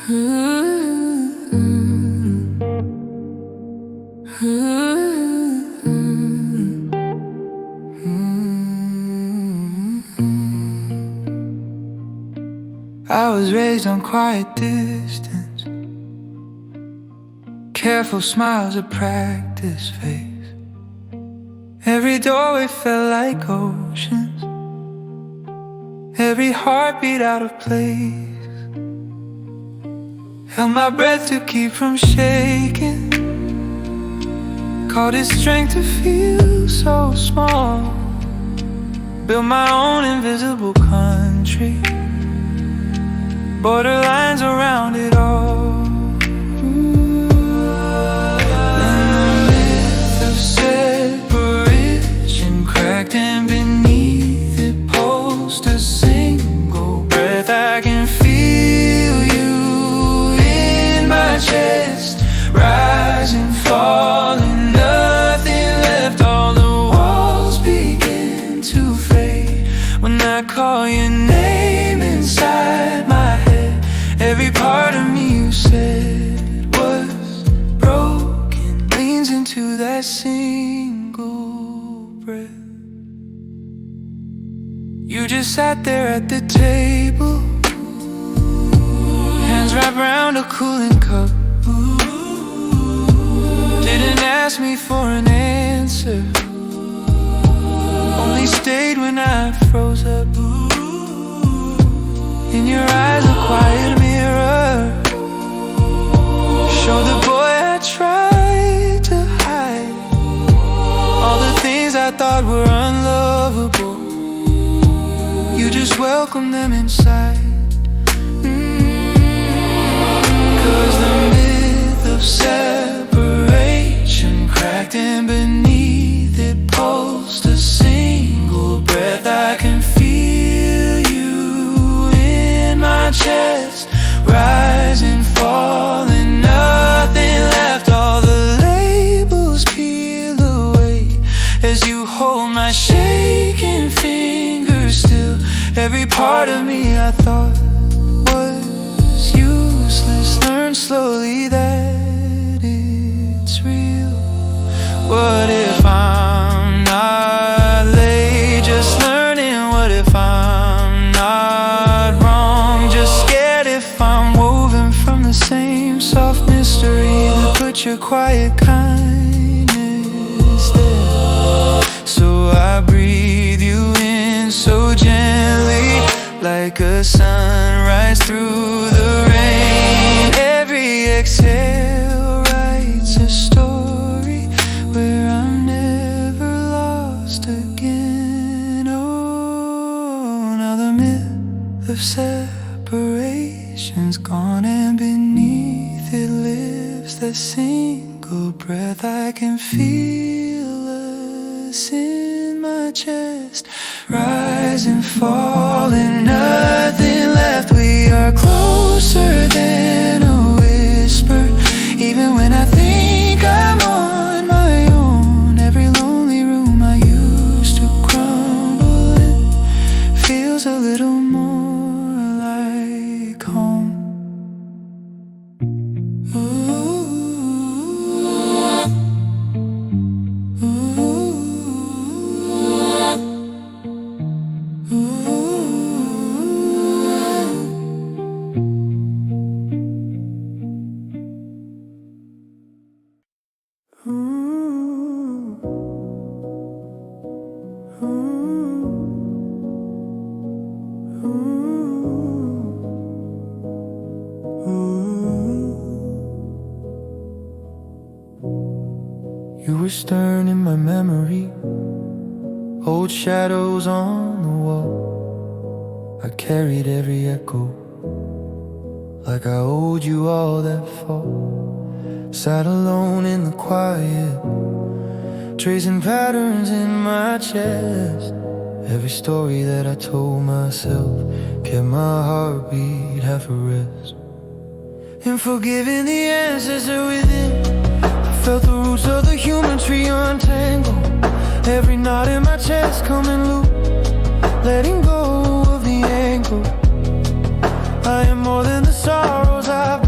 I was raised on quiet distance, careful smiles a practice face. Every doorway felt like oceans, every heartbeat out of place. Held my breath to keep from shaking, called it strength to feel so small. Built my own invisible country, borderlines around it all. And the myth of separation cracked, and beneath it pulsed a single breath. I can feel you in my chest, rising, falling, nothing left. All the walls begin to fade when I call your name inside my head. Every part of me you said was broken leans into that single breath. You just sat there at the table, hands wrapped around a cooling cup. Didn't ask me for an answer, only stayed when I froze up. In your eyes a quiet mirror, show the boy I tried to hide, all the things I thought were unlovable. You just welcome them inside. Cause the myth of separation cracked, and beneath it pulsed a single breath. I can feel you in my chest, rising, falling, nothing left. All the labels peel away as you hold my shaking fingers still. Every part of me I thought was useless learned slowly that it's real. What if I'm not late, just learning? What if I'm not wrong, just scared? If I'm woven from the same soft mystery that put your quiet kindness there. So I breathe you in so gently, like a sunrise through the rain. Every exhale writes a story where I'm never lost again. Oh, now the myth of separation's gone, and beneath it lives that single breath. I can feel us in my chest, rising, falling, nothing left. We are closer than a whisper, even when I think I'm on my own. Every lonely room I used to crumble in feels a little more like home. Ooh. You were stern in my memory, old shadows on the wall. I carried every echo, like I owed you all that fall. Sat alone in the quiet, tracing patterns in my chest. Every story that I told myself kept my heartbeat half a rest. And forgiving the ancestor within, felt the roots of the human tree untangle. Every knot in my chest coming loose, letting go of the ankle. I am more than the sorrows I've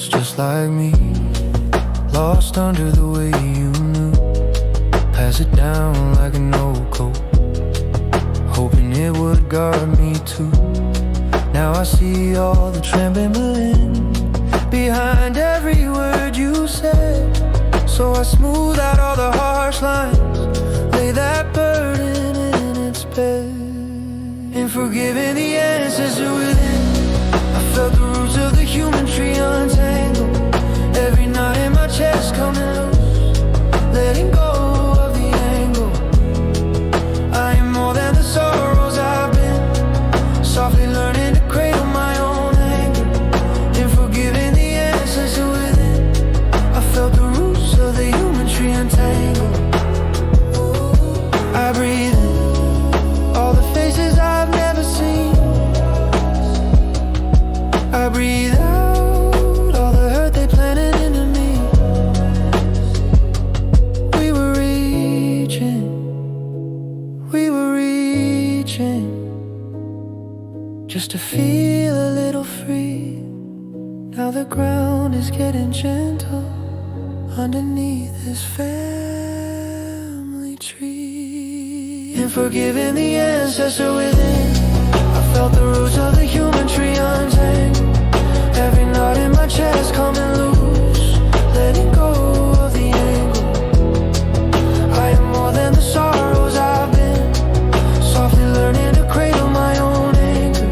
was just like me, lost under the way you knew. Pass it down like an old coat, hoping it would guard me too. Now I see all the trembling behind every word you said. So I smooth out all the harsh lines, lay that burden in its bed. In forgiving the ancestor within, I felt the roots of the human tree untangle. Every knot in my chest coming loose, letting go of the angle. I am more than the sorrows I've been, softly learning to cradle my own anger. In forgiving the ancestor within, I felt the roots of the human tree untangle. I breathe in all the faces I've never seen. I breathe out all the hurt they planted into me. We were reaching just to feel a little free. Now the ground is getting gentle underneath this family tree. In forgiving the ancestor within, I felt the roots of the human tree untangle. Every knot in my chest coming loose, letting go of the angle. I am more than the sorrows I've been, softly learning to cradle my own anger.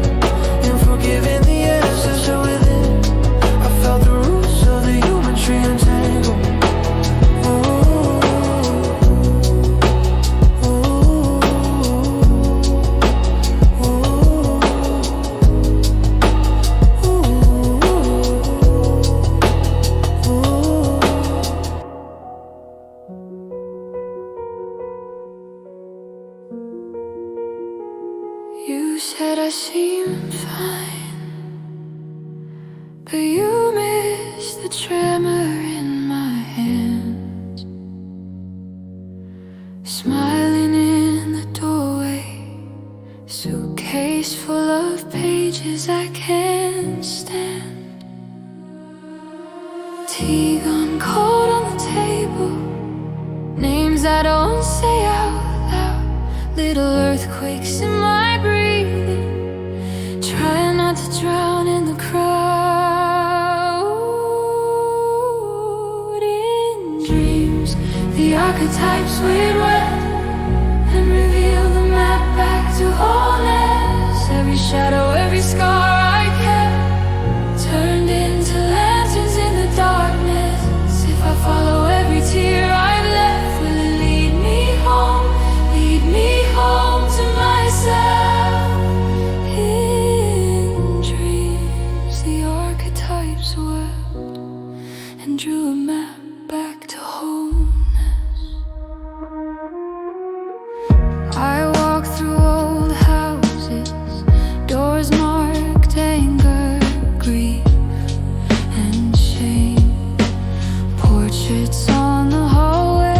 In forgiving the ancestor within, I felt the roots of the human tree untangle. You said I seemed fine, but you missed the tremor in my hands. Smiling in the doorway, suitcase full of pages I can't stand. Tea gone cold on the table, names I don't say out loud. Little earthquakes in my breathing, trying not to drown in the crowd. In dreams, the archetypes weighed wet and reveal the map back to wholeness. Every shadow, every scar I kept turned into lanterns in the darkness. If I follow every tear I've left, will it lead me home? Lead me home to myself. In dreams, the archetypes wept and drew a map back to wholeness. I walk through old houses, doors marked anger, grief, and shame. Portraits on the hallway,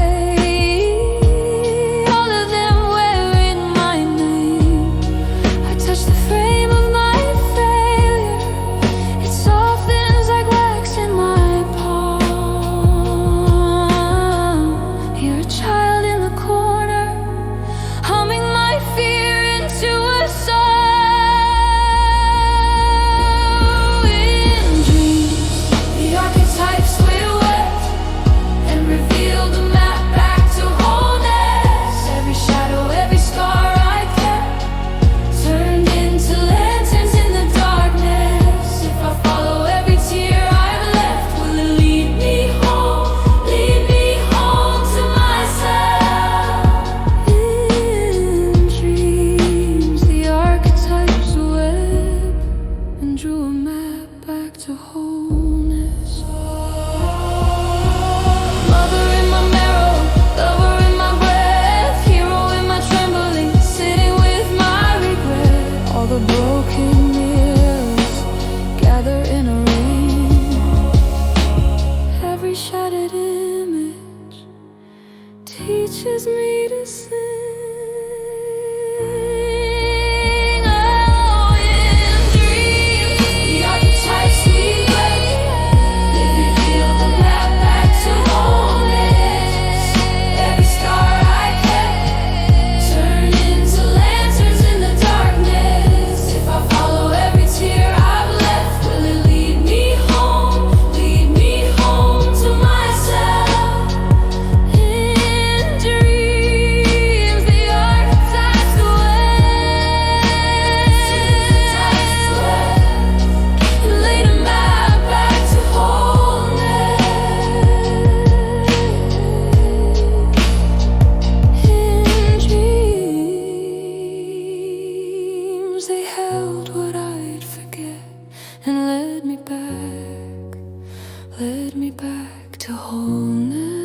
teaches me to sing. Oh, in dreams, the archetypes we wear. and led me back to wholeness.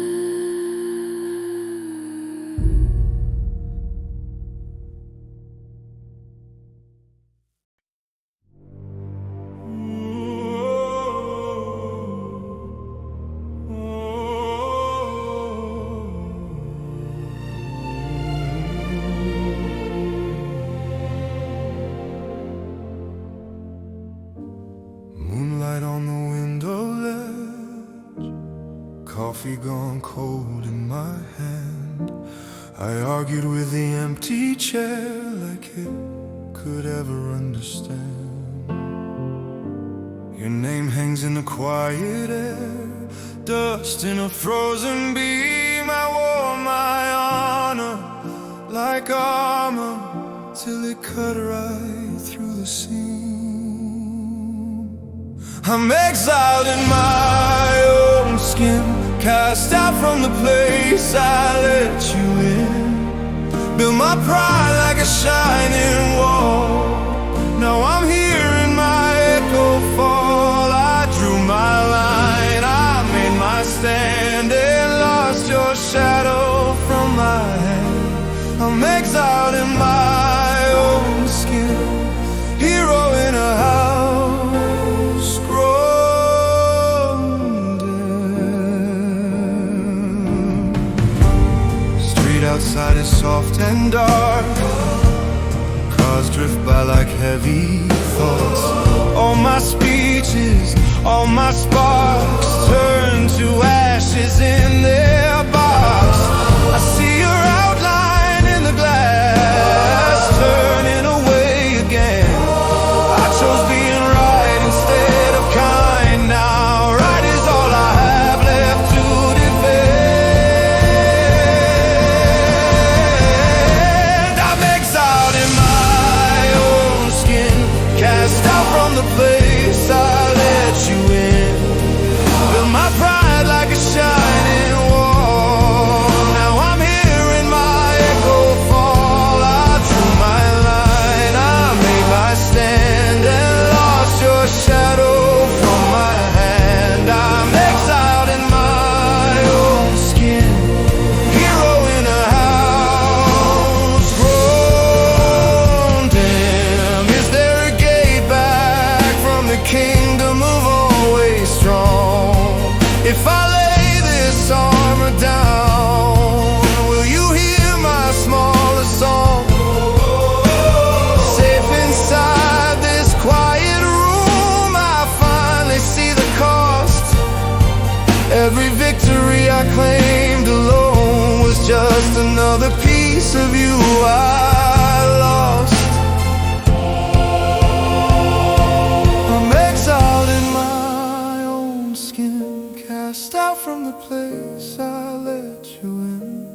Moonlight on the window ledge, coffee gone cold in my hand. I argued with the empty chair like it could ever understand. Your name hangs in the quiet air, dust in a frozen beam. I wore my honor like armor till it cut right through the seam. I'm exiled in my own skin, cast out from the place I let you in. Built my pride like a shining wall. Now I'm here in my echo fall. I drew my line, I made my stand, and lost your shadow from my hand. I'm exiled in my own skin, hero in a house grown dim. Street outside is soft and dark, cars drift by like heavy thoughts. All my speeches, all my sparks turn to ashes in their box. I see your outline in the glass, turning away again. I chose being right instead of kind. Now right is all I have left to defend. I'm exiled in my own skin, cast out from the place I let you in. Built my pride like a shining wall. Now I'm here in my echo fall. I drew my line, I made my stand, and lost your shadow from my hand. I'm exiled in my own skin, hero in a house grown dim. Is there a gate back from the kingdom of always strong? If I lay this armor down, will you hear my smallest song? Safe inside this quiet room, I finally see the cost. Every victory I claimed alone was just another piece of you I lost. I'm exiled in my own skin, cast out from the place I let you in.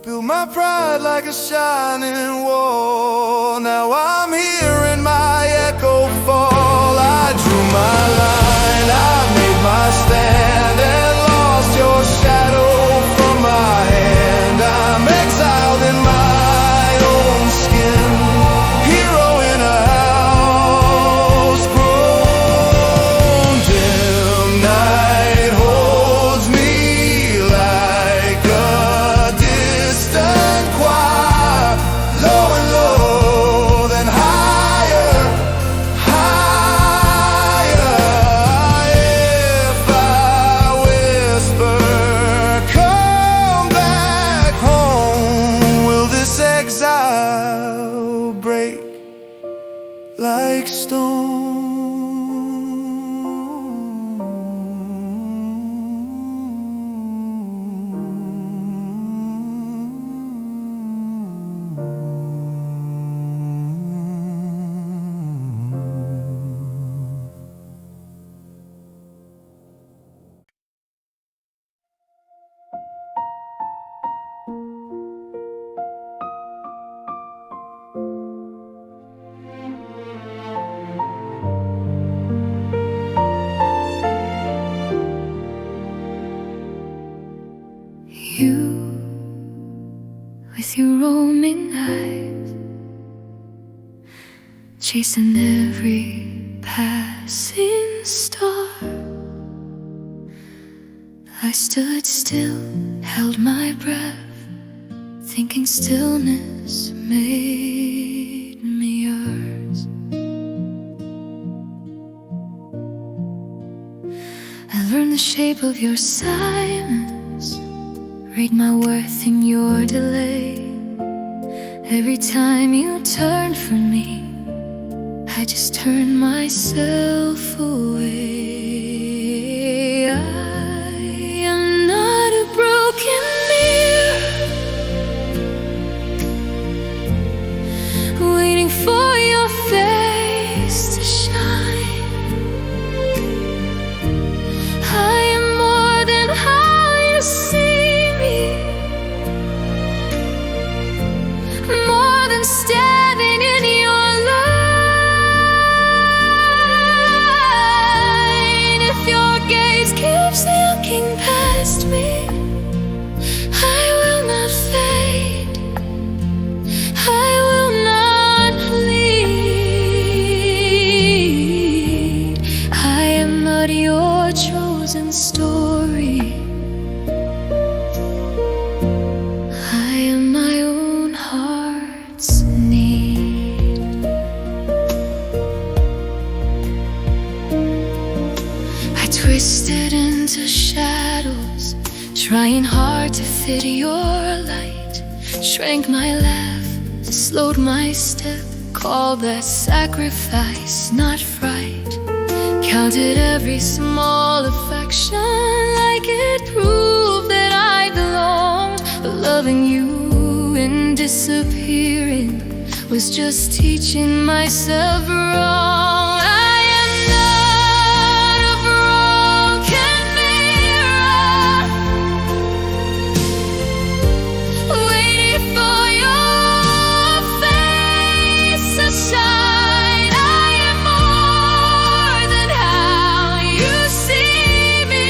Built my pride like a shining wall. Now I'm here in my echo fall. I drew my line, I made my stand, and lost your shadow from my hand. I'm exiled in my own skin, hero in a house grown dim. Night holds me like a distant choir, low and low, then higher, higher. If I whisper, come back home, will this exile break like stone? You, with your roaming eyes, chasing every path rising star. I stood still, held my breath, thinking stillness made me yours. I learned the shape of your silence, read my worth in your delay. Every time you turned from me, I just turned myself away. I am not a broken mirror, waiting for your face to shine. I am more than how you see me, more than standing in your light. If your gaze keeps looking past me, I will not fade, I will not lead. I am not your chosen story, I am my own heart's need. I twisted into shadows, trying hard to fit your light. Shrank my laugh, slowed my step, called that sacrifice, not fright. Counted every small affection like it proved that I belonged. But loving you and disappearing was just teaching myself wrong. I am not a broken mirror, waiting for your face to shine. I am more than how you see me,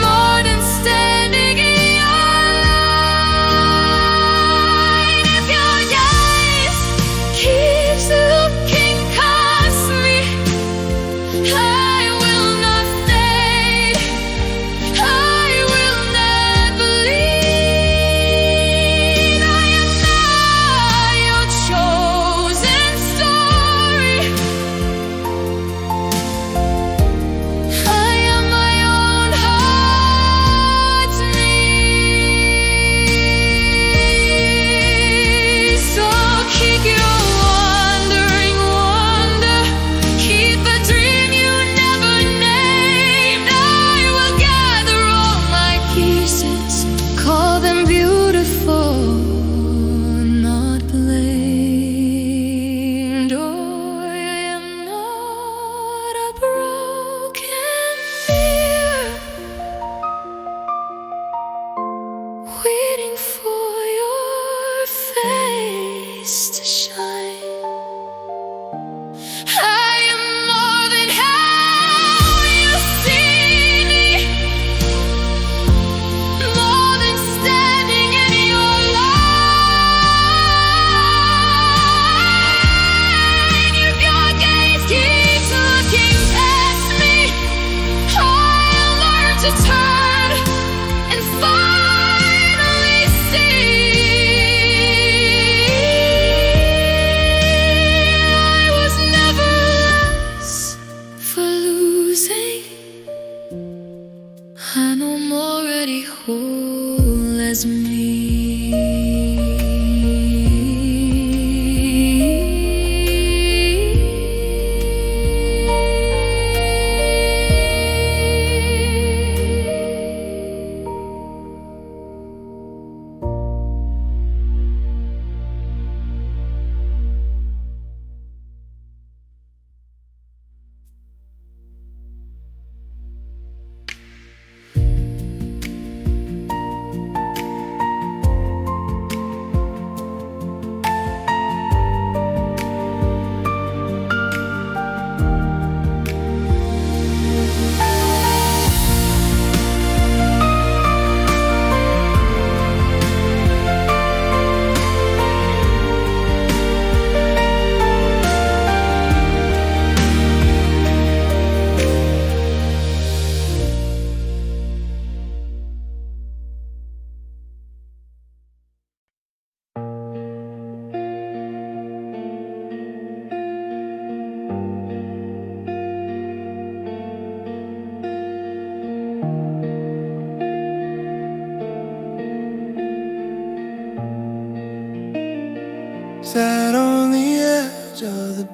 more than standing in your light. If your gaze keeps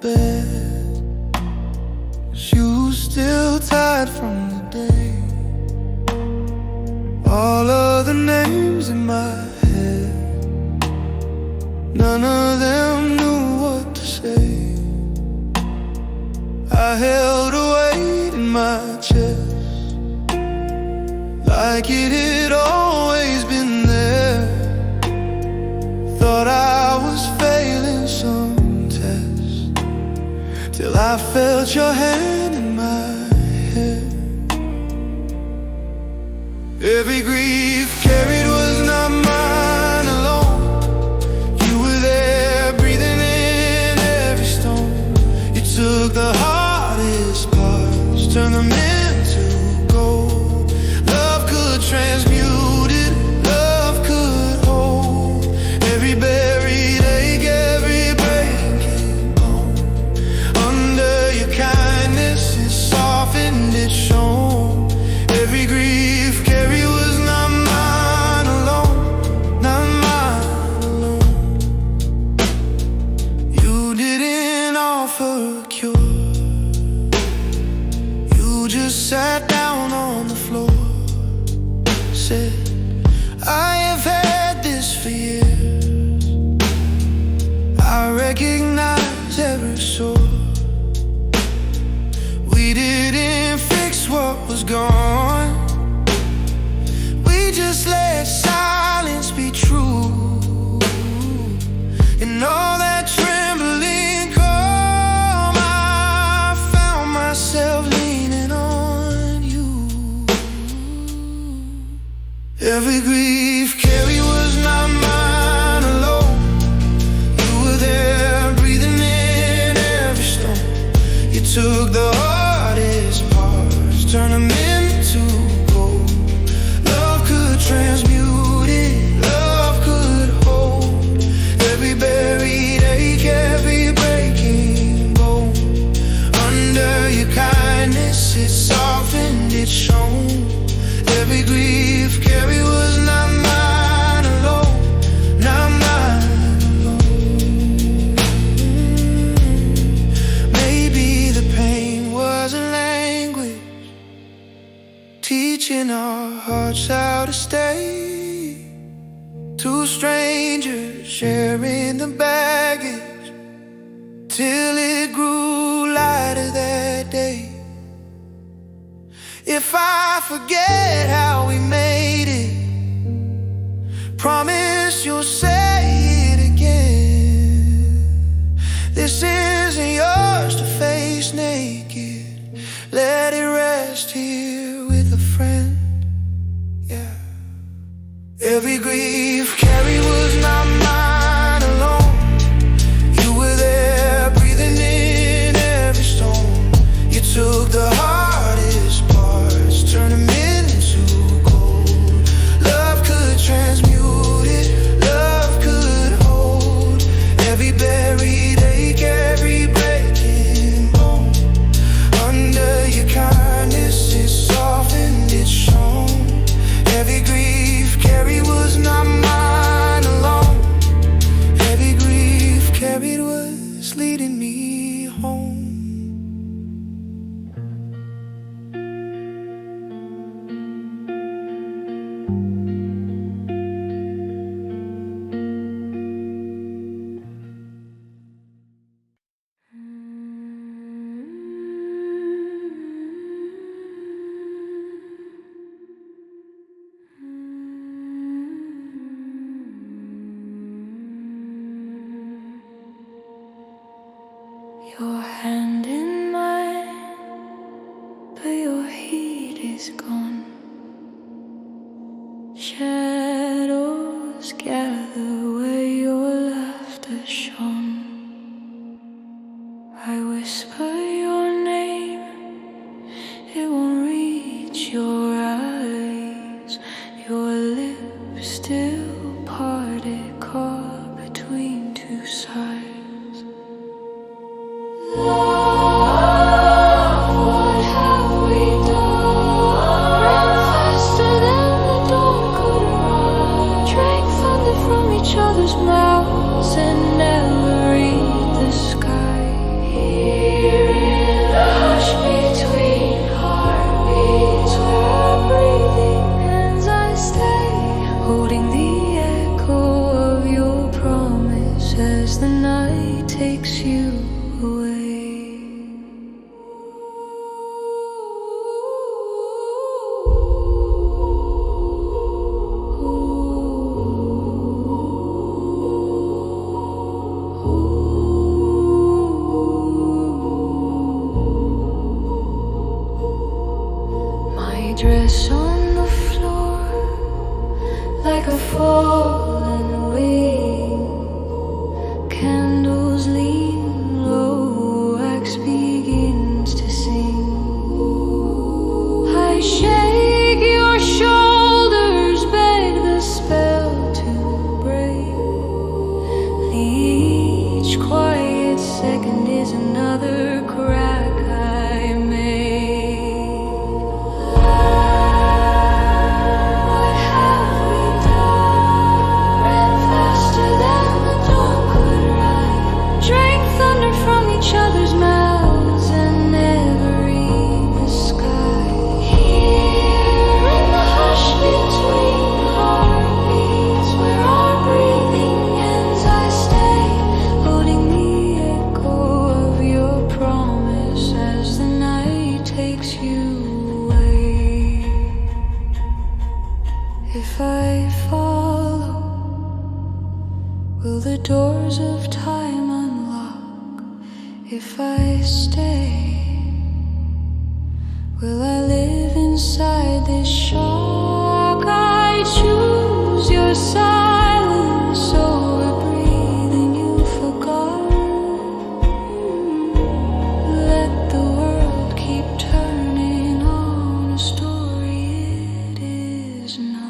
bed, 'cause you still tired from the day. All of the names in my head, none of them knew what to say. I held a weight in my chest, like it had always been there. Thought I was failing some test, till I felt your hand in my head. Every grief carried was not mine alone. You were there breathing in every stone. You took the hardest parts, turned them into gold. Love could transmute it, love could hold every buried ache, every breaking bone. Under your kindness, it softened, it shone. Every grief carried was not mine alone, not mine alone. You didn't offer a cure, you just sat down on the floor, said, I have had this for years. I recognize every sore. We didn't fix what was gone, we just let silence be true. And all that trembling calm, I found myself leaning on you. Every grief carried was not mine alone. You were there breathing in every stone. You took the hardest parts, turned them into gold. Love could transmute it, love could hold every buried ache, every breaking bone. Under your kindness, it softened, it shone. Every grief carried was not mine alone, not mine alone. Maybe the pain was a language, teaching our hearts how to stay. Two strangers sharing the baggage, till it grew lighter that day. If I forget how we made it, promise you'll say it again. This isn't yours to face naked, let it rest here with a friend. Yeah. Every grief carried was not mine alone. You were there breathing in every stone. You took the hardest parts, turned them into gold. Love could transmute it, love could hold every buried ache, every breaking bone. Under your kindness, it softened, it shone. Every grief carried was not mine alone. Every grief carried was leading me home. Your hand in mine, but your heat is gone. Shadows gather where your laughter shone. I whisper your name, it won't reach your eyes. Your lips still parted, caught between two sides. Love, what have we done? Ran faster than the dawn could run. Drank thunder from each other's mouths and never read the sky. away. Dress on the floor like a fallen wing. Candles lean low, wax begins to sing. I shake your shoulders, beg the spell to break. Each quiet second is another crack I make. If I follow, will the doors of time unlock? If I stay, will I live inside this shock? I choose your silence over breathing you forgot. Let the world keep turning on a story it is not.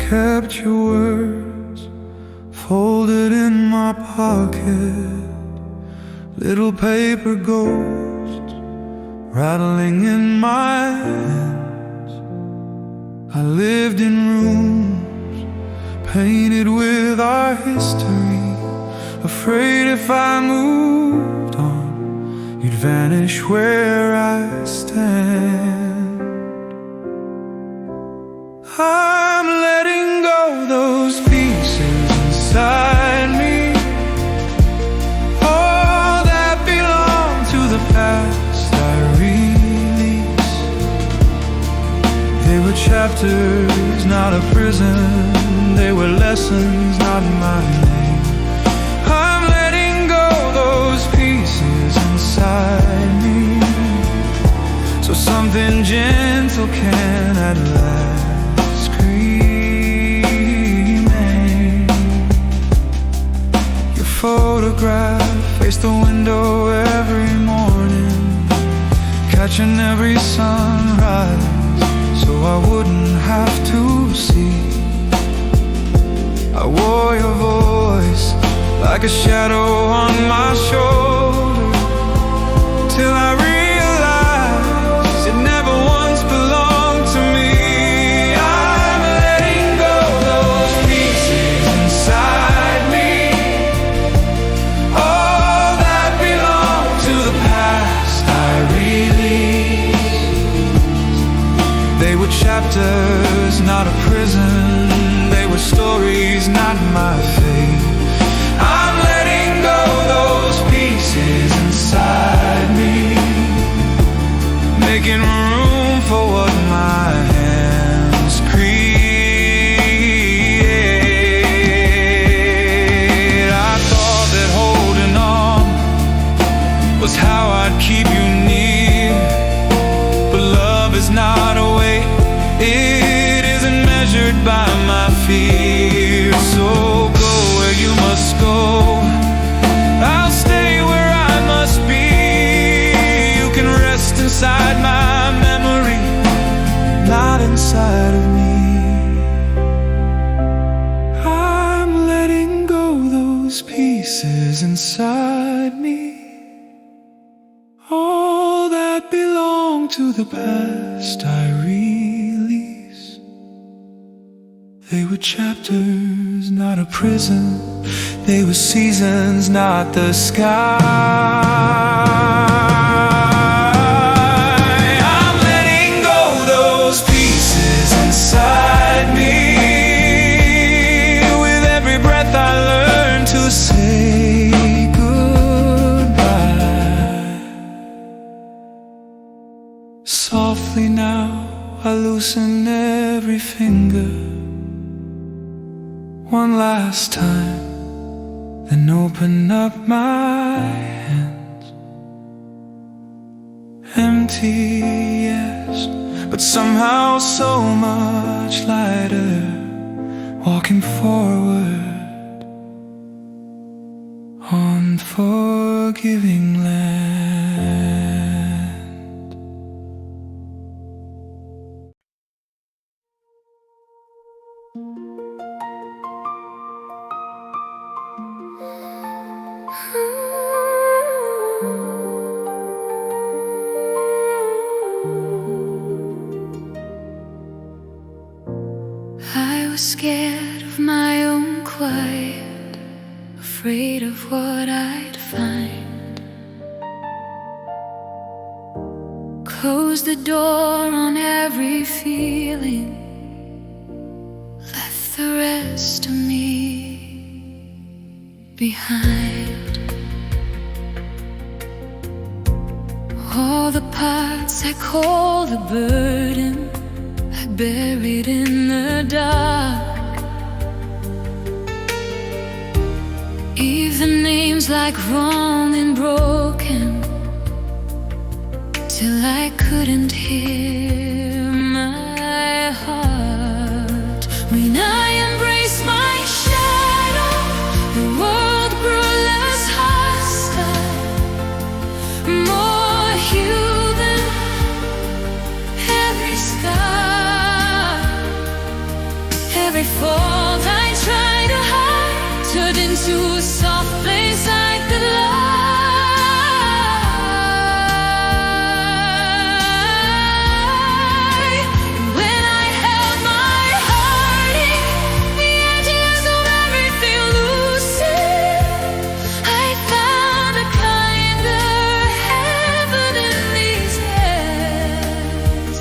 Kept your words folded in my pocket, little paper ghosts rattling in my hands. I lived in rooms painted with our history, afraid if I moved on, you'd vanish where I stand. I'm letting go those pieces inside me, all that belong to the past I release. They were chapters, not a prison. They were lessons, not my name. I'm letting go those pieces inside me, so something gentle can at last photograph faced the window every morning, catching every sunrise so I wouldn't have to see. I wore your voice like a shadow on my shoulder, till I realized it never once belonged to me. I'm letting go those pieces inside me, all that belonged to the past I released. They were chapters, not a prison. They were stories, not my fate. I'm letting go those pieces inside me, making room for what my hands create. I thought those pieces inside me, all that belong to the past I release. They were chapters, not a prison. They were seasons, not the sky. I'm letting go those pieces inside me. With every breath I learn to say goodbye. Softly now I loosen every finger one last time, then open up my hands. Empty, yes, but somehow so much lighter. Walking forward on forgiving land. I was scared of my own quiet, afraid of what I'd find. Closed the door on every feeling, left the rest of me behind. All the parts I call a burden, I buried in the dark. Even names like wrong and broken, till I couldn't hear my heart. When I embraced my shadow, the world grew less hostile, more human. Every scar, every fault I tried to hide turned into a soft place I could lie. When I held my heart in the edges of everything loosened, I found a kinder heaven in these hands.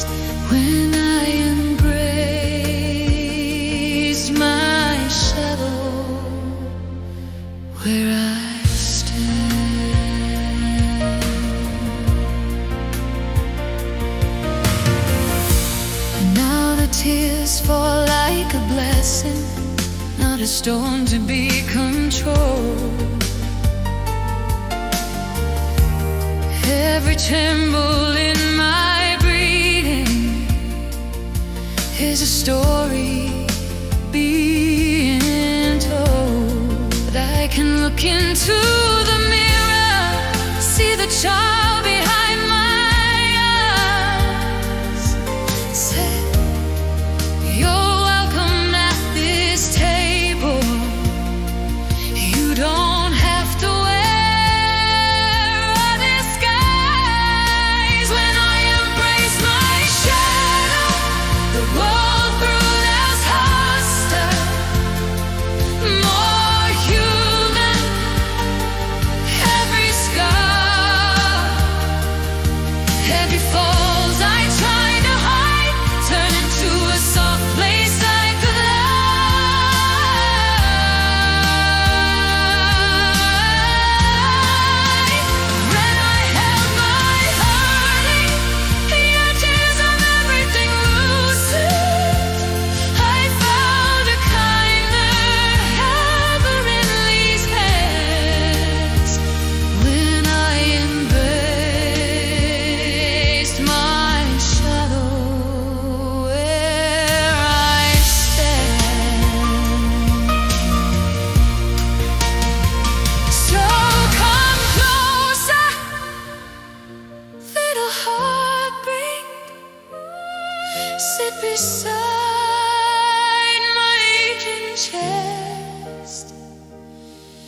When I embraced my shadow, where I stand. And now the tears fall like a blessing, not a stone to be controlled. Every tremble in my breathing is a story being told. I can look into the mirror, see the child behind my eyes, say, you're welcome at this table. You don't have to wear a disguise. When I embrace my shadow, the world grew less hostile, more human. Every scar,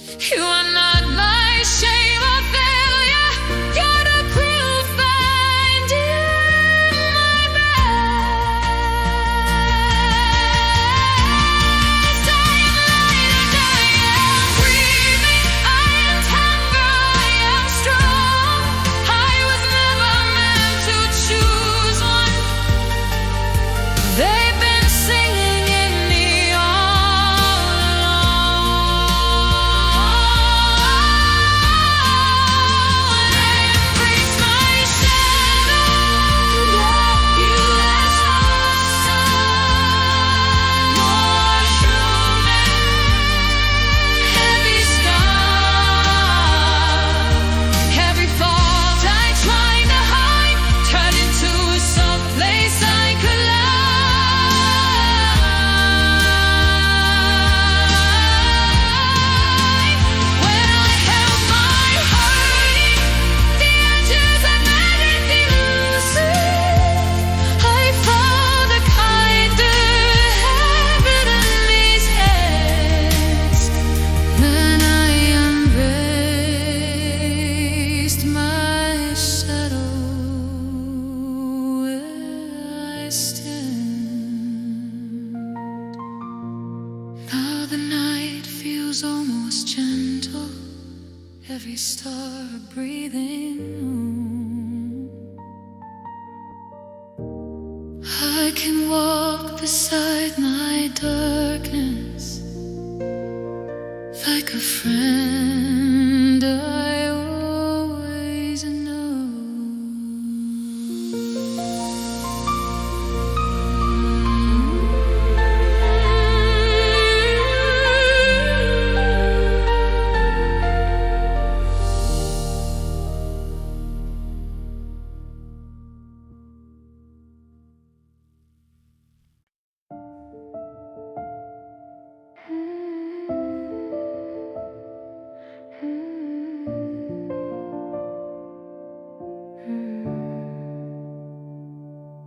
You are not my shame or failure. You're the proof find in my breast. I am light and I am breathing. I am tender, I am strong. I was never meant to choose one. They've been singing in me all along. I embrace my shadow. You ask for some more human. Heavy scar. Every fault I tried to hide turned into some place I could lie. When I held my hurting, the edges of everything loosened. I found a kinder heavenly's rest. Then I embraced my shadow where I stand. Now the night feels almost gentle, every star a breathing room. I can walk beside my darkness like a friend I always know.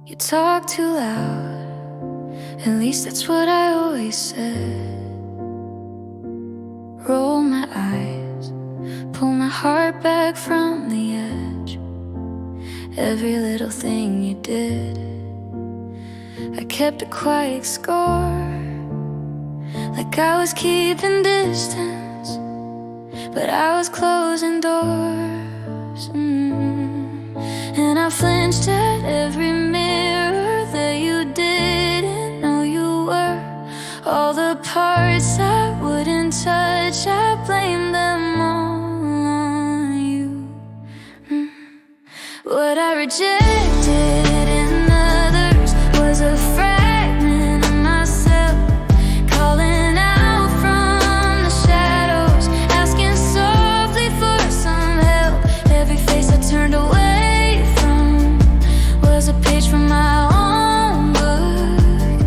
You talk too loud, at least that's what I always said. Roll my eyes, pull my heart back from the edge. Every little thing you did, I kept a quiet score, like I was keeping distance, but I was closing doors. And I flinched at every mirror that you didn't know you were. All the parts I wouldn't touch, I blame them all on you. What I rejected in others was a fragment of myself, calling out from the shadows, asking softly for some help. Every face I turned away from was a page from my own book.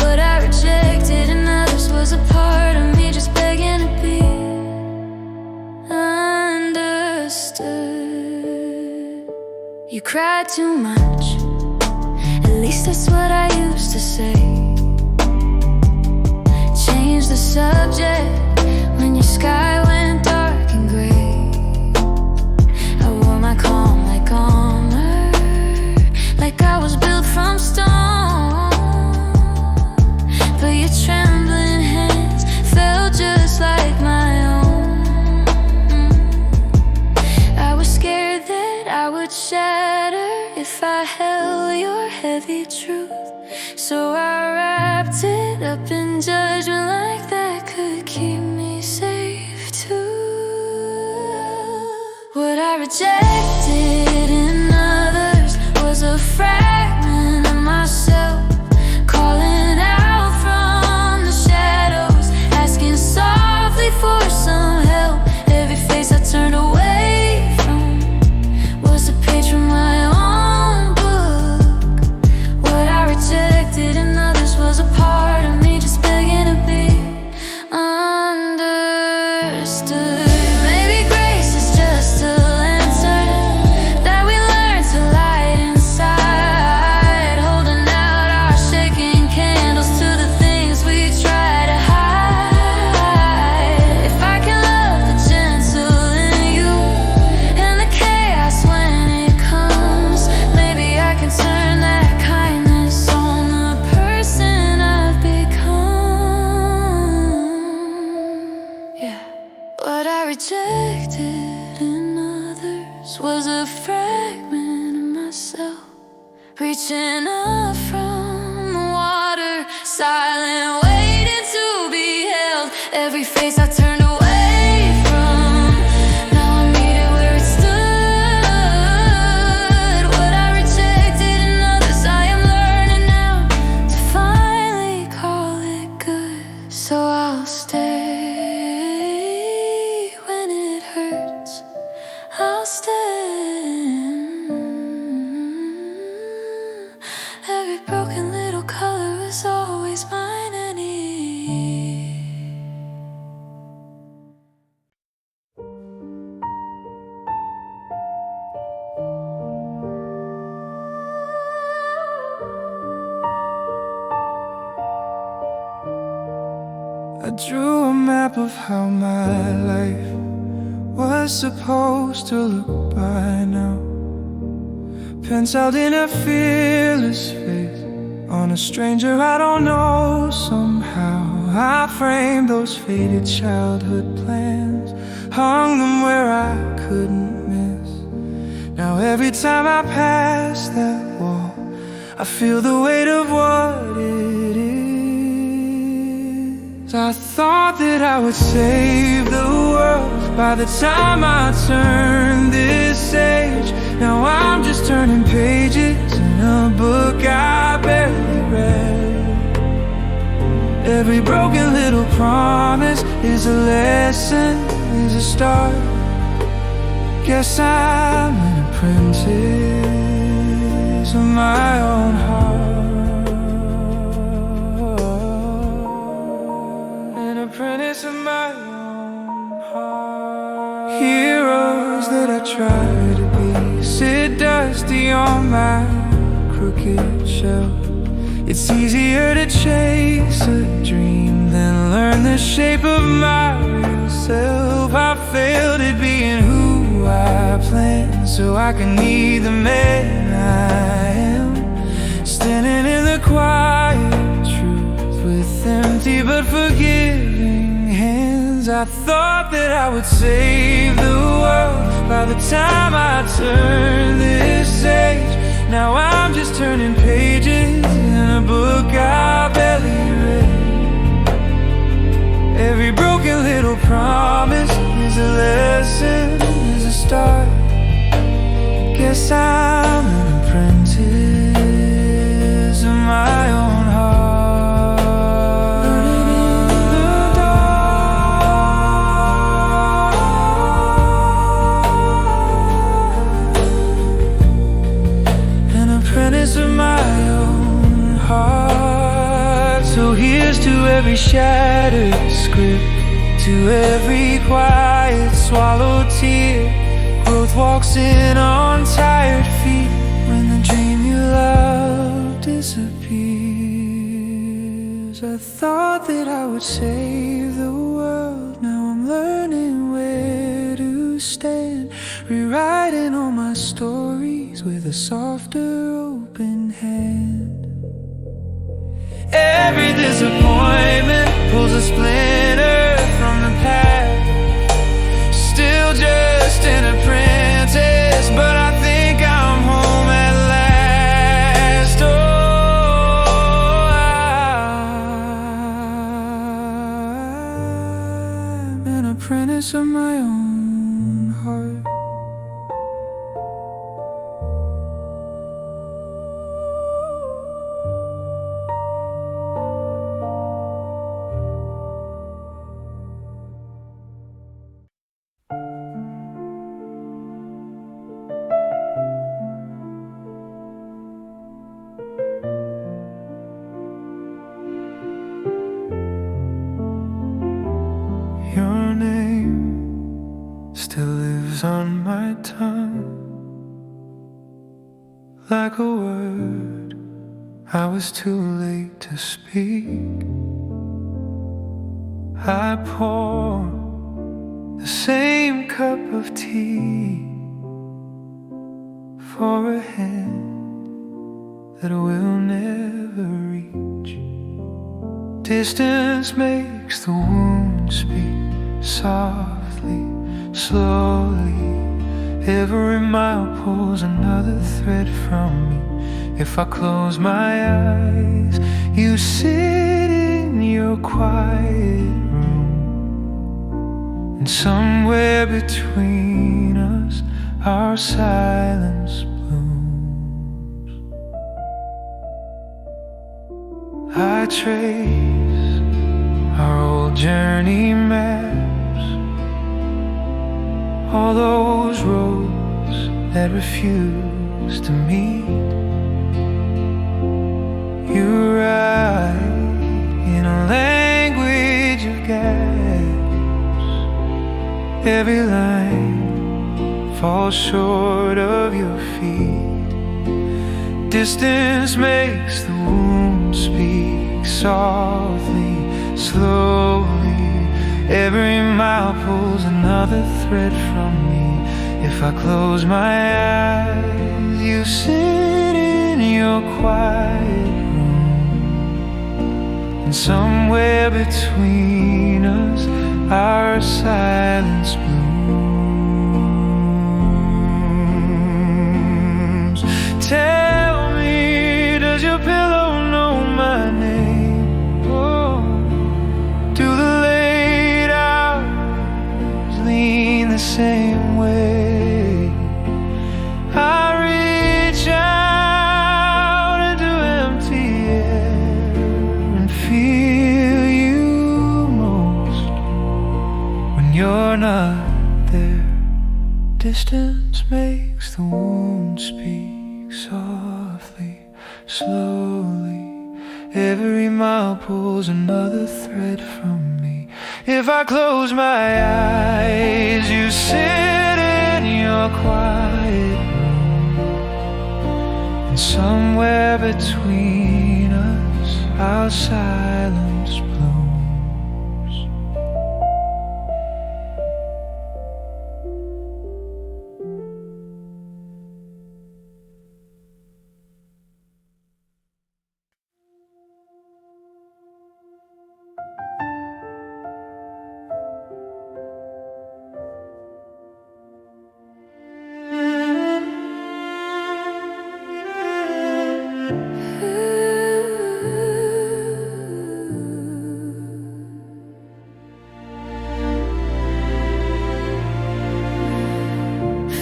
What I rejected in others was a part of me just begging to be understood. You cried too much, at least that's what I used to say. Change the subject when your sky went dark and gray. I wore my calm like armor, like I was built from stone. But your trembling hands felt just like my own. I was scared that I would shatter if I held your heavy truth, so I wrapped it up in judgment like that could keep me safe too. What I rejected in others was a fragment of myself, calling out from the shadows, asking softly for some help. Every face I turned away from was a page from my own book. What I rejected in others was a part of me just begging to be understood. Maybe grace is just a lantern I rejected in others was a fragment of myself, reaching up from the water, silent, waiting to be held. Every face I turned away from, now I meet it where it stood. What I rejected in others, I am learning now to finally call it good. So I'll stay when it hurts, I'll stand. Every broken little color was always mine and I drew a map of how my life was supposed to look by now, penciled in a fearless face on a stranger I don't know. Somehow I framed those faded childhood plans, hung them where I couldn't miss. Now every time I pass that wall, I feel the weight of what it is. I thought that I would save the world by the time I turned this age. Now I'm just turning pages in a book I barely read. Every broken little promise is a lesson, is a start. Guess I'm an apprentice of my own heart. An apprentice of my own heart. Heroes that I try to be sit dusty on my crooked shelf. It's easier to chase a dream than learn the shape of my real self. I failed at being who I planned, so I can be the man I am, standing in the quiet truth with empty but forgiving hands. I thought that I would save the world by the time I turned this age. Now I'm just turning pages in a book I barely read. Every broken little promise is a lesson, is a start. Guess I'm an apprentice of my own heart. Burning in the dark, an apprentice of my own heart. So here's to every shattered script, to every quiet swallowed tear. Growth walks in on tired feet when the dream you love disappears. I thought that I would save the world. Now I'm learning where to stand, rewriting all my stories with a softer open hand. Every disappointment pulls a splinter from the path. Still just an apprentice, but I think I'm home at last. Oh, I'm an apprentice of my own heart. Your name still lives on my tongue, like a word I was too late to speak. I pour the same cup of tea for a hand that will never reach. Distance makes the wound speak softly, slowly. Every mile pulls another thread from me. If I close my eyes, you sit in your quiet room, and somewhere between us our silence blooms. I trace our old journey maps, all those roads that refuse to meet. You write in a language of gaps. Every line falls short of your feet. Distance makes the wound speak softly, slowly. Every mile pulls another thread from me. If I close my eyes, you sit in your quiet room, and somewhere between us our silence blooms. Tell me, does your pillow know my name? Oh, do the late hours lean the same way? I reach out into empty air and feel you most when you're not there. Distance makes the wound speak softly, slowly. Every mile pulls another thread from me. If I close my eyes, you sit in your quiet room, and somewhere between us our silence blooms.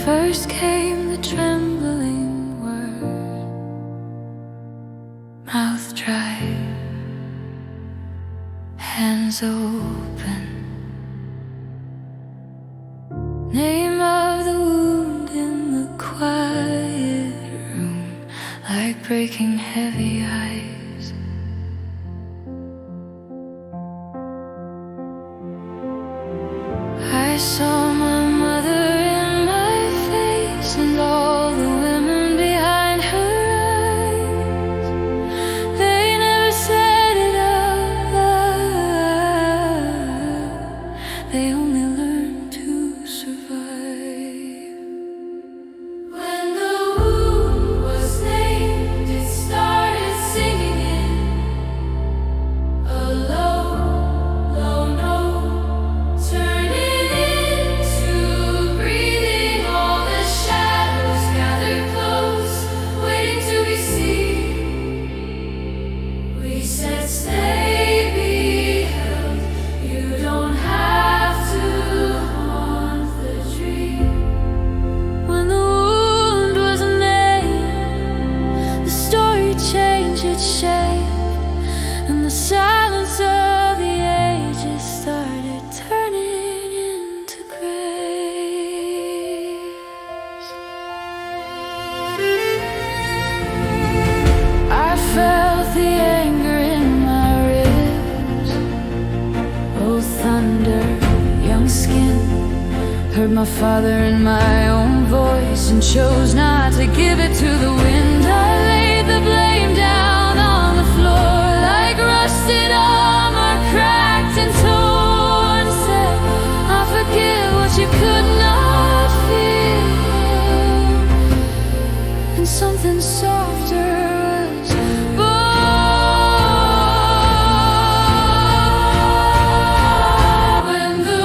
First came the trembling word, mouth dry, hands open. Name of the wound in the quiet room, like breaking heavy ice. I saw my mother in my face and all the women behind her eyes. They never said it out loud. They only learned to survive. When the wound was named, it started singing in a low, low note, turning into breathing. All the shadows gathered close, waiting to be seen. We said, stay, be held. You don't have to haunt the dream. When the wound was named, the story changed its shape, and the silence of the ages started turning into grace. I felt the anger in my ribs, oh thunder, young skin. Heard my father in my own voice and chose not to give it to the wind. I laid the blame down on the floor like rusted armor, cracked and torn. Said, I forget what you could not feel, and something softer was born. When the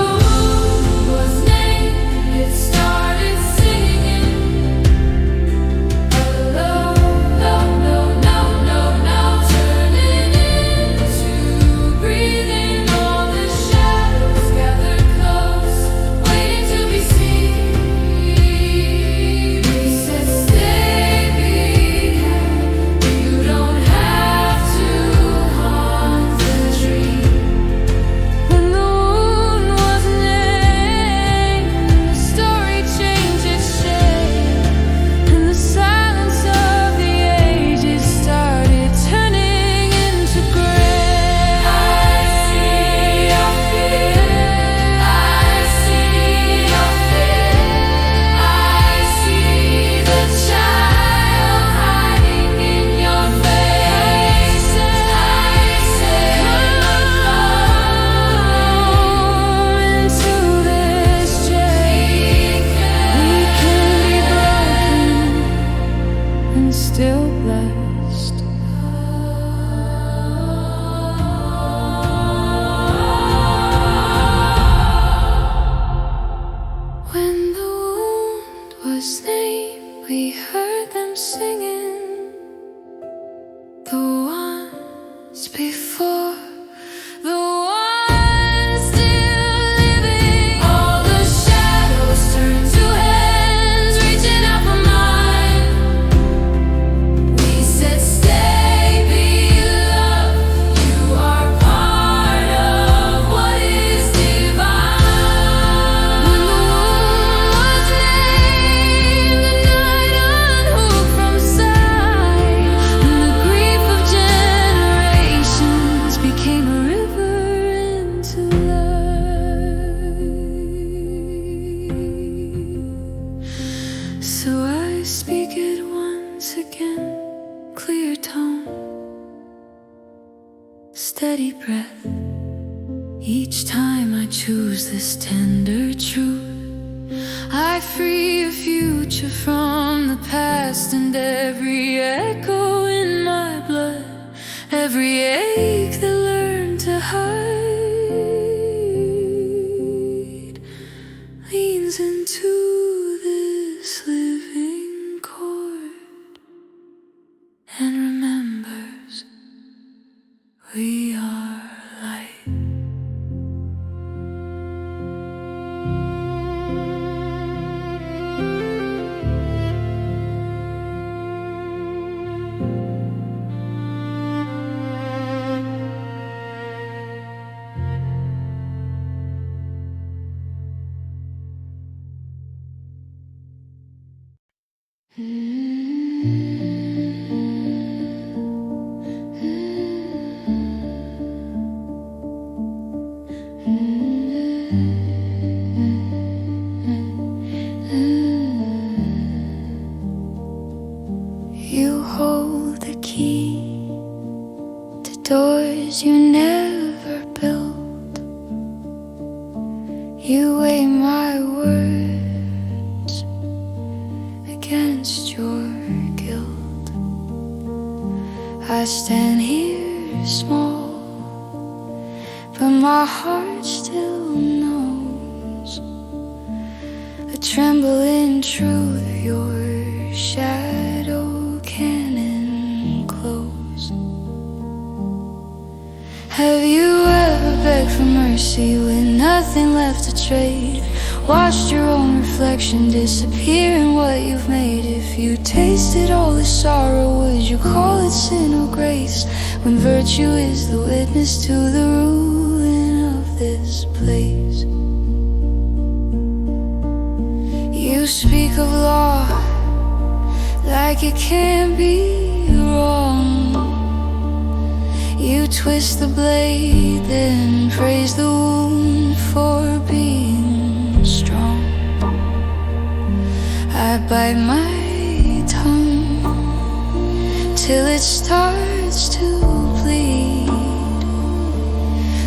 When the wound was named, we heard them singing. The ones before, the ones still living. All the shadows turn to hands, reaching out for mine. We said, stay, be loved. You are part of what is divine. When the wound was named, the night unhooked from sight, and the grief of generations became a river into life. So I speak it once again, clear tone, steady breath. Each time I choose this tender truth, I free a future from the past, and every echo in my blood, every ache that learned to hide, leans into this living chord and remembers we are light. You hold the key to doors you never built. You weigh my words against your guilt. I stand here small, but my heart still knows a trembling truth. Your shadow can enclose. Have you ever begged for mercy with nothing left to trade? Watched your own reflection disappear in what you've made. If you tasted all the sorrow, would you call it sin or grace? When virtue is the witness to the ruin of this place. You speak of law like it can't be wrong. You twist the blade, then praise the wound for being strong. I bite my tongue till it starts to bleed,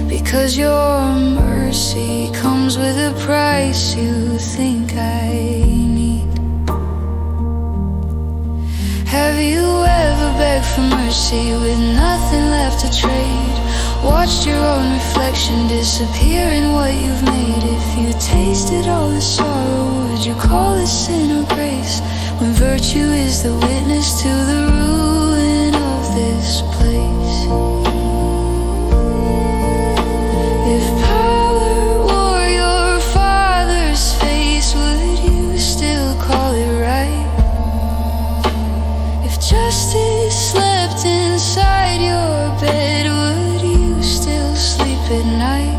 because your mercy comes with a price you think I need. Have you ever begged for mercy with nothing left to trade? Watched your own reflection disappear in what you've made. If you tasted all the sorrow, would you call it sin or grace? When virtue is the witness to the ruin of this place. If power wore your father's face, would you still call it right? If justice slept inside your bed, would you still sleep at night?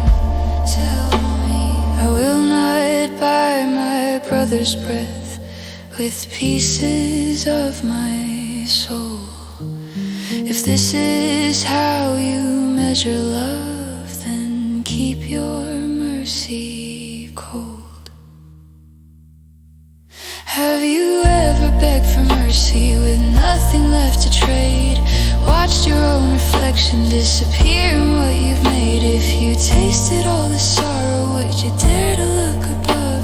Tell me. I will not buy my brother's breath with pieces of my soul. If this is how you measure love, then keep your mercy cold. Have you ever begged for mercy with nothing left to trade? Watched your own reflection disappear in what you've made. If you tasted all the sorrow, would you dare to look above?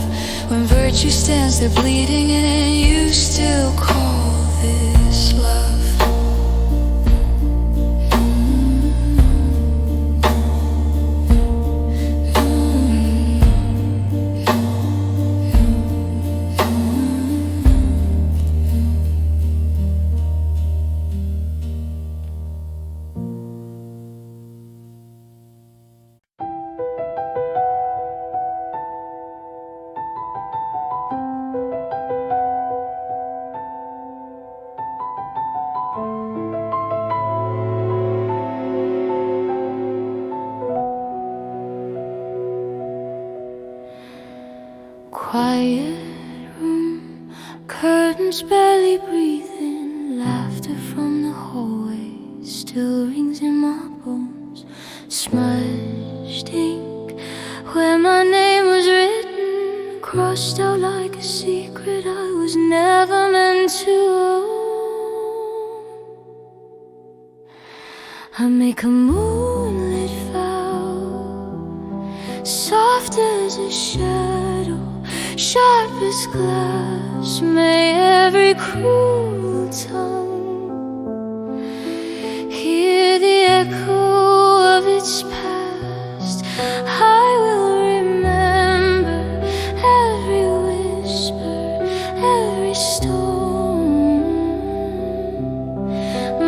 When virtue stands there bleeding and you still call this love. quiet room, curtains barely breathing, laughter from the hallway still rings in my bones. Smudged ink where my name was written, crossed out like a secret I was never meant to own. I make a moonlit vow, soft as a shadow, sharp as glass. May every cruel tongue hear the echo of its past. I will remember every whisper, every stone.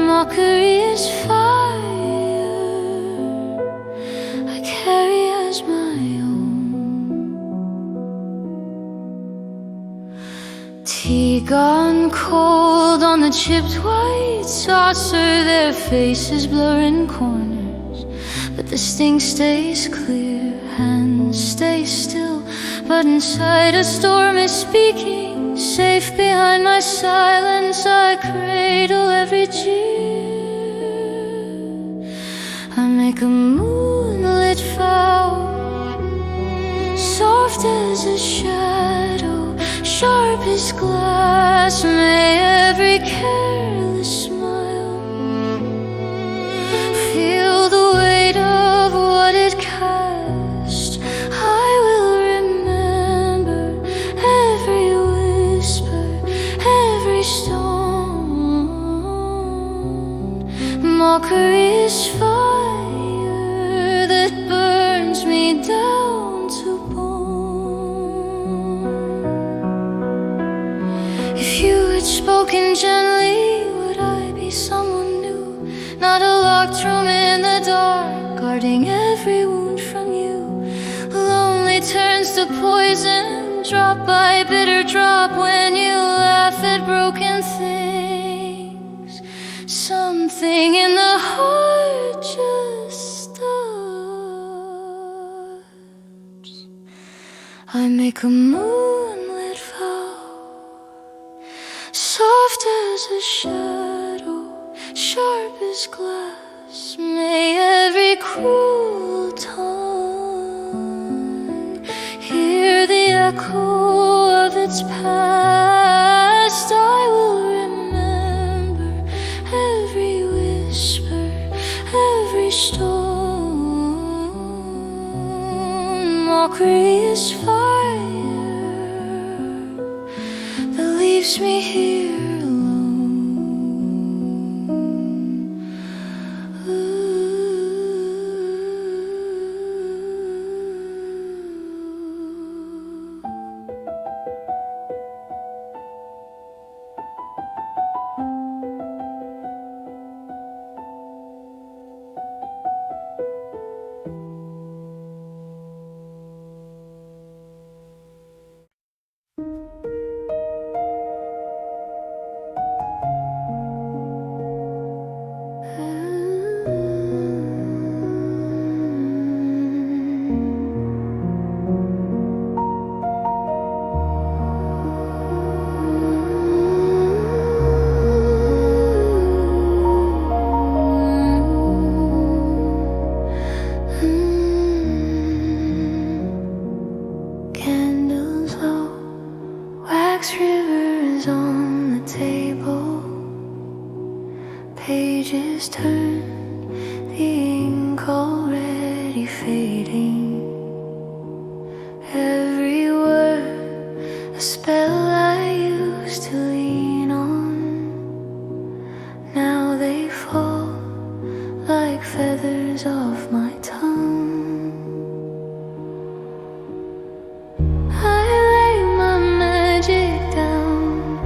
Mockery is fire I carry as my own. Tea gone cold on the chipped white saucer, their faces blur in corners, but the sting stays clear. Hands stay still, but inside a storm is speaking. Safe behind my silence, I cradle every jeer. I make a moonlit vow, soft as a shadow, sharp as glass. May every careless smile feel the weight of what it cast. I will remember every whisper, every stone. Mockery is fire that burns me down to bone. If you had spoken gently, would I be someone new? Not a locked room in the dark, guarding every wound from you. Lonely turns to poison, drop by bitter drop when you laugh at broken things. Something in the heart just starts. I make a moonlit vow, soft as a shadow, sharp as glass. May every cruel tongue hear the echo of its past. I will remember every whisper, every stone. Mockery is fire that leaves me here alone. Candles low, wax rivers on the table, pages turn, the ink already fading. Every word, a spell I used to lean on. Now they fall like feathers off my tongue. I lay my magic down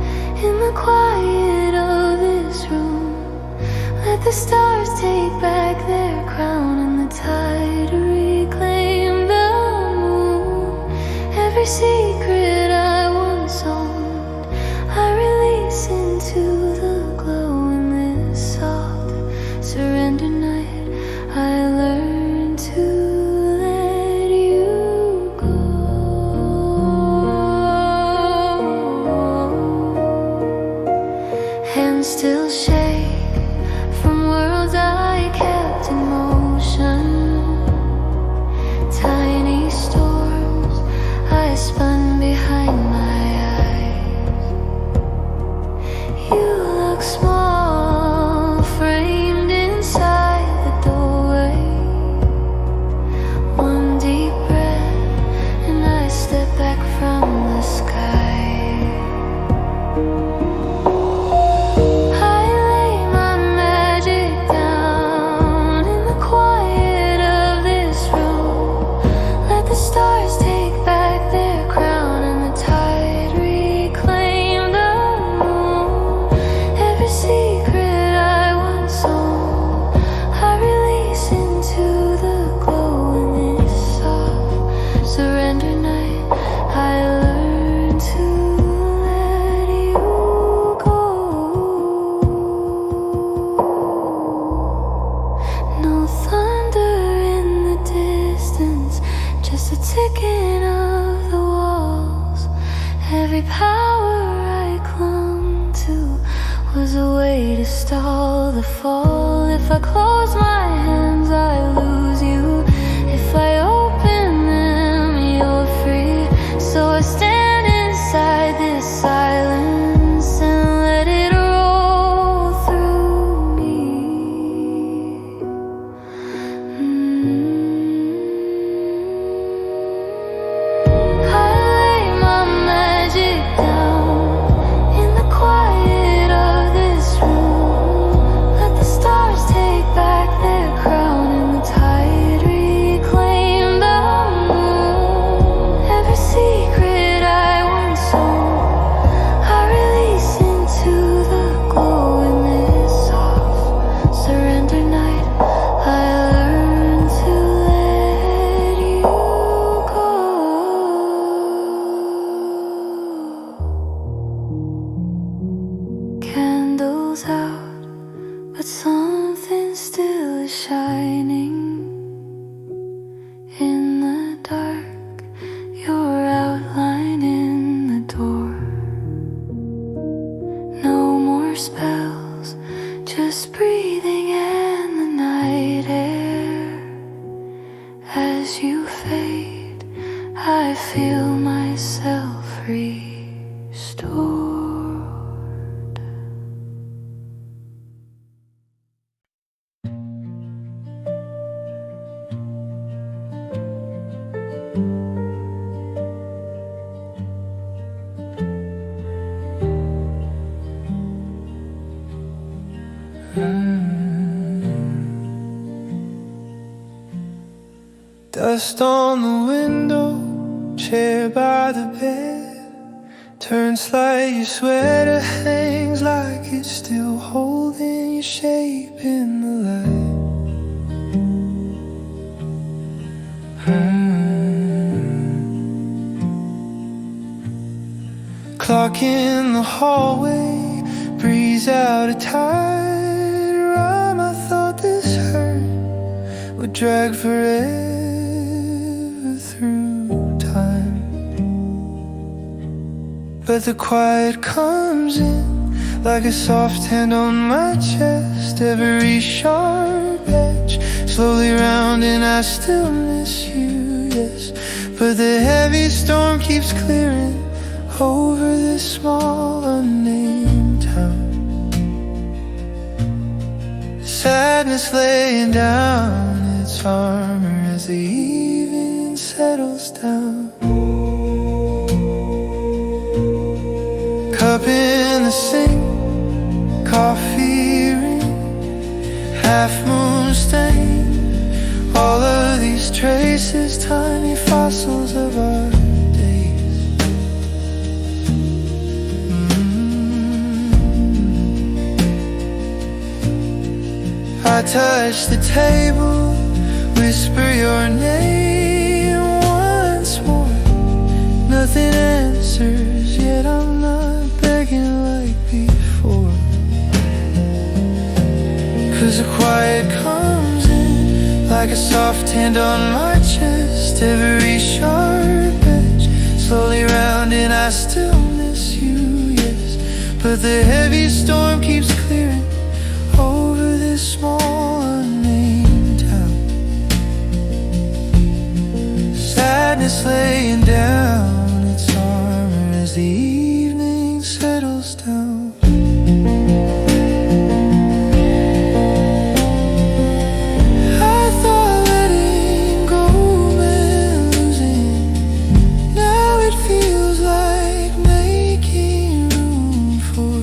in the quiet of this room. Let the stars take back their crown and the tide reclaim the moon. Every secret I once still shake from worlds I kept in motion. Tiny storms I spun behind my eyes. You look small, framed inside the doorway. One deep breath and I step back from the sky. Ticking of the walls. Every power I clung to was a way to stall the fall. If I close my hands, I lose you. If I open them, you're free. So I stand inside this silence and let it roll through me. Out, but something still is shining in the dark. Your outline in the door. No more spells, just breathing and the night air. As you fade, I feel myself restored. Dust on the window, chair by the bed. Turns slight, your sweater hangs like it's still holding your shape in the light. Clock in the hallway, breeze out of tide. Rhyme, I thought this hurt would drag forever through time. But the quiet comes in like a soft hand on my chest. Every sharp edge slowly round and I still miss you, yes. But the heavy storm keeps clearing over this small unnamed town. Sadness laying down its armor as the evening settles down. Cup in the sink, coffee ring, half moon stain. All of these traces, tiny fossils of our days. I touch the table, whisper your name once more. Nothing answers, yet I'm not begging like before. 'Cause the quiet comes in like a soft hand on my chest. Every sharp edge slowly round and I still miss you, yes. but the heavy storm keeps clearing over this small unnamed town. Sadness laying down its armor as the evening settles down. I thought letting go meant losing. Now it feels like making room for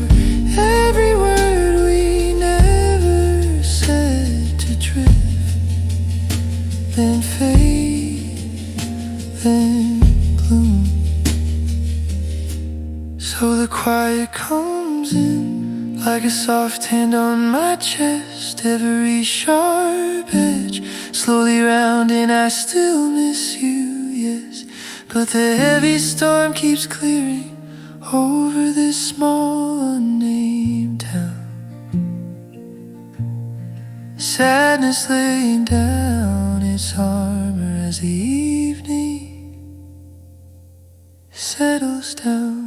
every word we never said, to drift, then fade, then bloom. So the quiet comes in like a soft hand on my chest, every sharp edge slowly rounding. I still miss you, yes, but the heavy storm keeps clearing over this small unnamed town. Sadness laying down its armor as the evening settles down.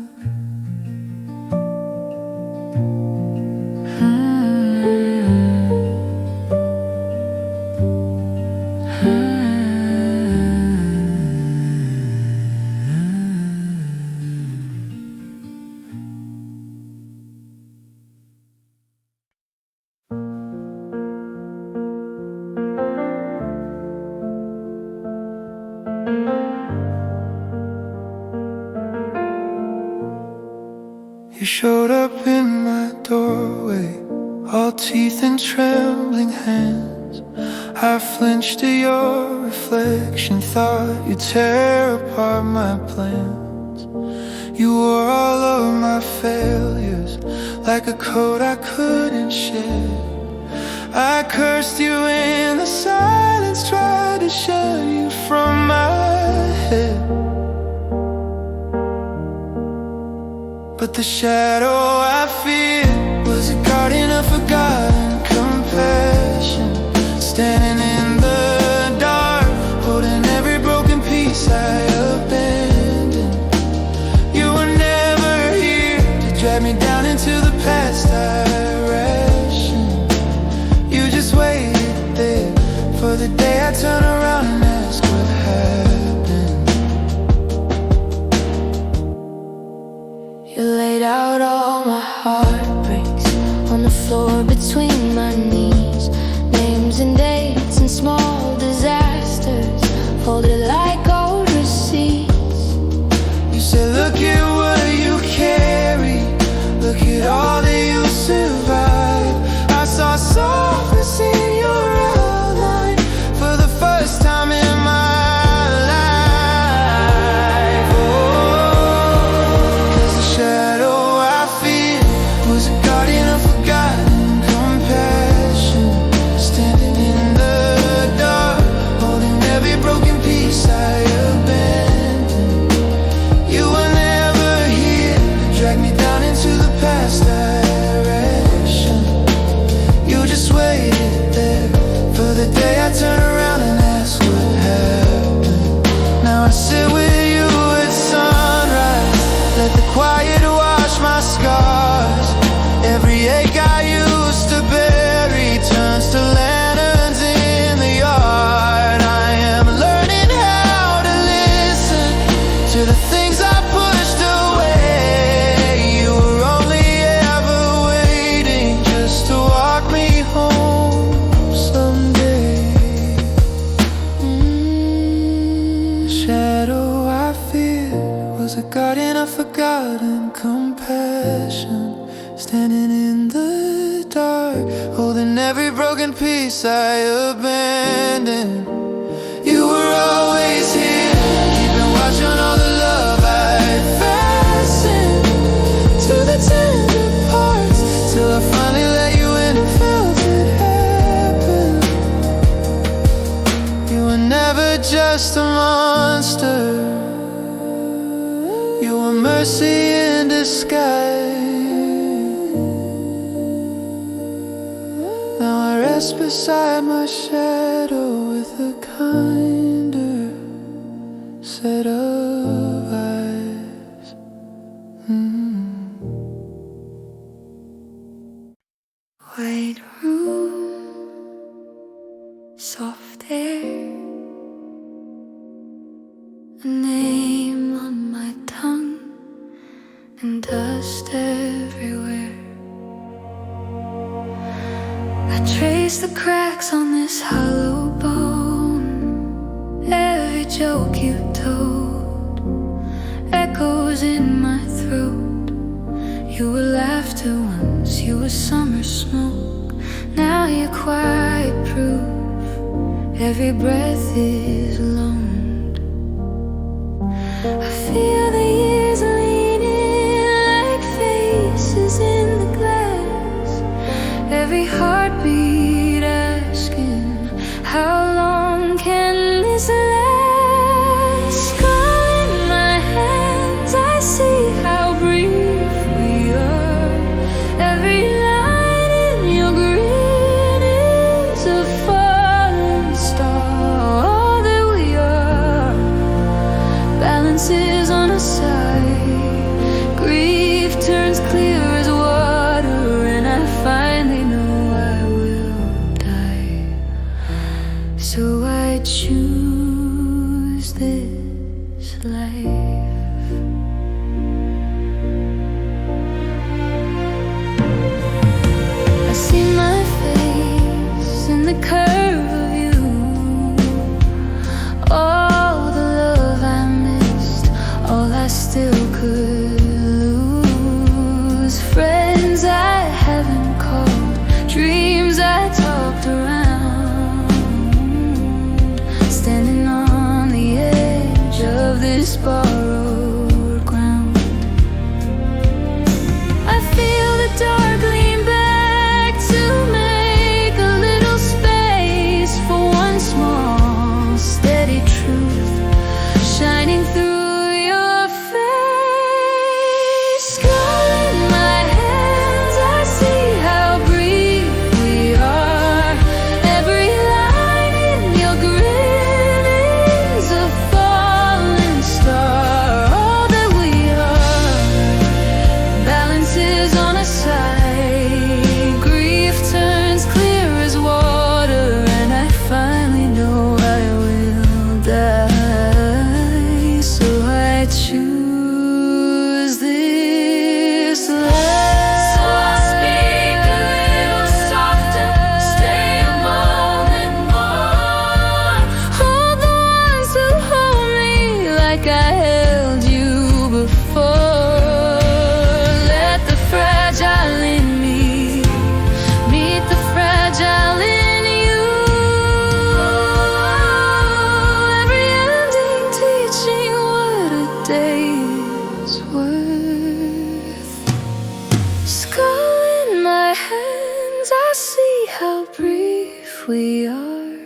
You showed up in my doorway, all teeth and trembling hands. I flinched to your reflection, thought you'd tear apart my plans. You wore all of my failures like a coat I couldn't shed. I cursed you in the silence, tried to shut you from my head. But the shadow I feared was a guardian of forgotten compassion, standing in the dark, holding every broken piece I abandoned. You were never here to drag me down into the past direction. You just waited there for the day I turn around and ask what happened. You laid out all my heartbreaks on the floor between my knees. Names and dates and small disasters folded like old receipts. You said, look at what you carry, look at all that you survived. I saw softness in your outline for the first time in my turn around and ask what happened. Now I sit with you at sunrise, let the quiet wash my scars. Every ache I used to bury turns to lanterns in the yard. I am learning how to listen to the things I pushed away. You were only ever waiting just to walk me home someday. Shadow I feared was a guardian of forgotten compassion, standing in the dark, holding every broken piece I abandoned. You were always here, keeping watch on all the love I'd fastened to the tender parts, till I finally let you in and felt it happen. You were never just a monster, you were mercy in disguise. Now I rest beside my shadow with a kinder set of eyes. and dust everywhere. I trace the cracks on this hollow bone. Every joke you told echoes in my throat. You were laughter once, you were summer smoke. Now you're quiet proof. Every breath is loaned. I feel the years leaning like faces in the glass. Every heartbeat asking, how long can this last? Skull in my hands, I see how brief we are. Every line in your grin is a falling star. All that we are, balances on a side. Grief turns clear as water, and I finally know I will die. So I choose this life. I see my face in the curve of you. All the love I missed, all I still could lose. Friends I haven't called, dreams I talked around. Standing on the edge of this borrowed ground. I feel the dark lean back to make a little space for one small, steady truth shining through your face. Skull in my hands, I see how brief we are. Every line in your grin is a falling star. All that we are, balances on a side. Grief turns clear as water, and I finally know I will die. So I choose this life. So I speak a little softer, stay a moment more. Hold the ones who hold me like I held you before. Let the fragile in me meet the fragile in you. Every ending teaching what a day is worth. Skull in my hands, I see how brief we are.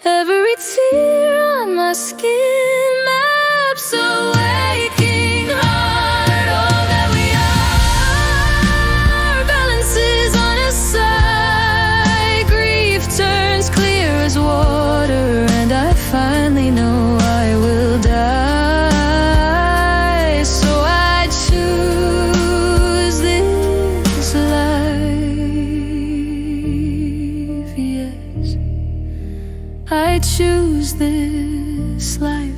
Every tear on my skin maps a waking heart. All that we are, balances on a side. Grief turns clear as water, and I finally know I will die. So I choose this life. Yes, I choose this life.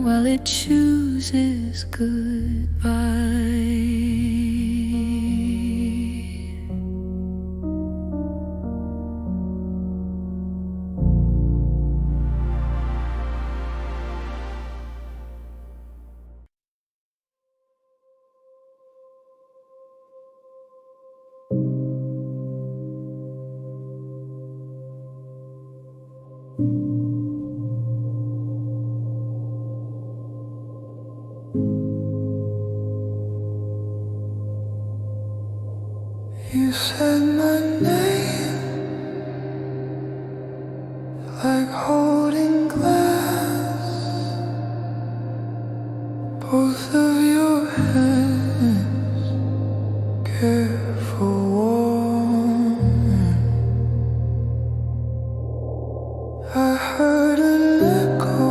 While it chooses goodbye. You said my name like holding glass. Both of your hands, careful warm. I heard an echo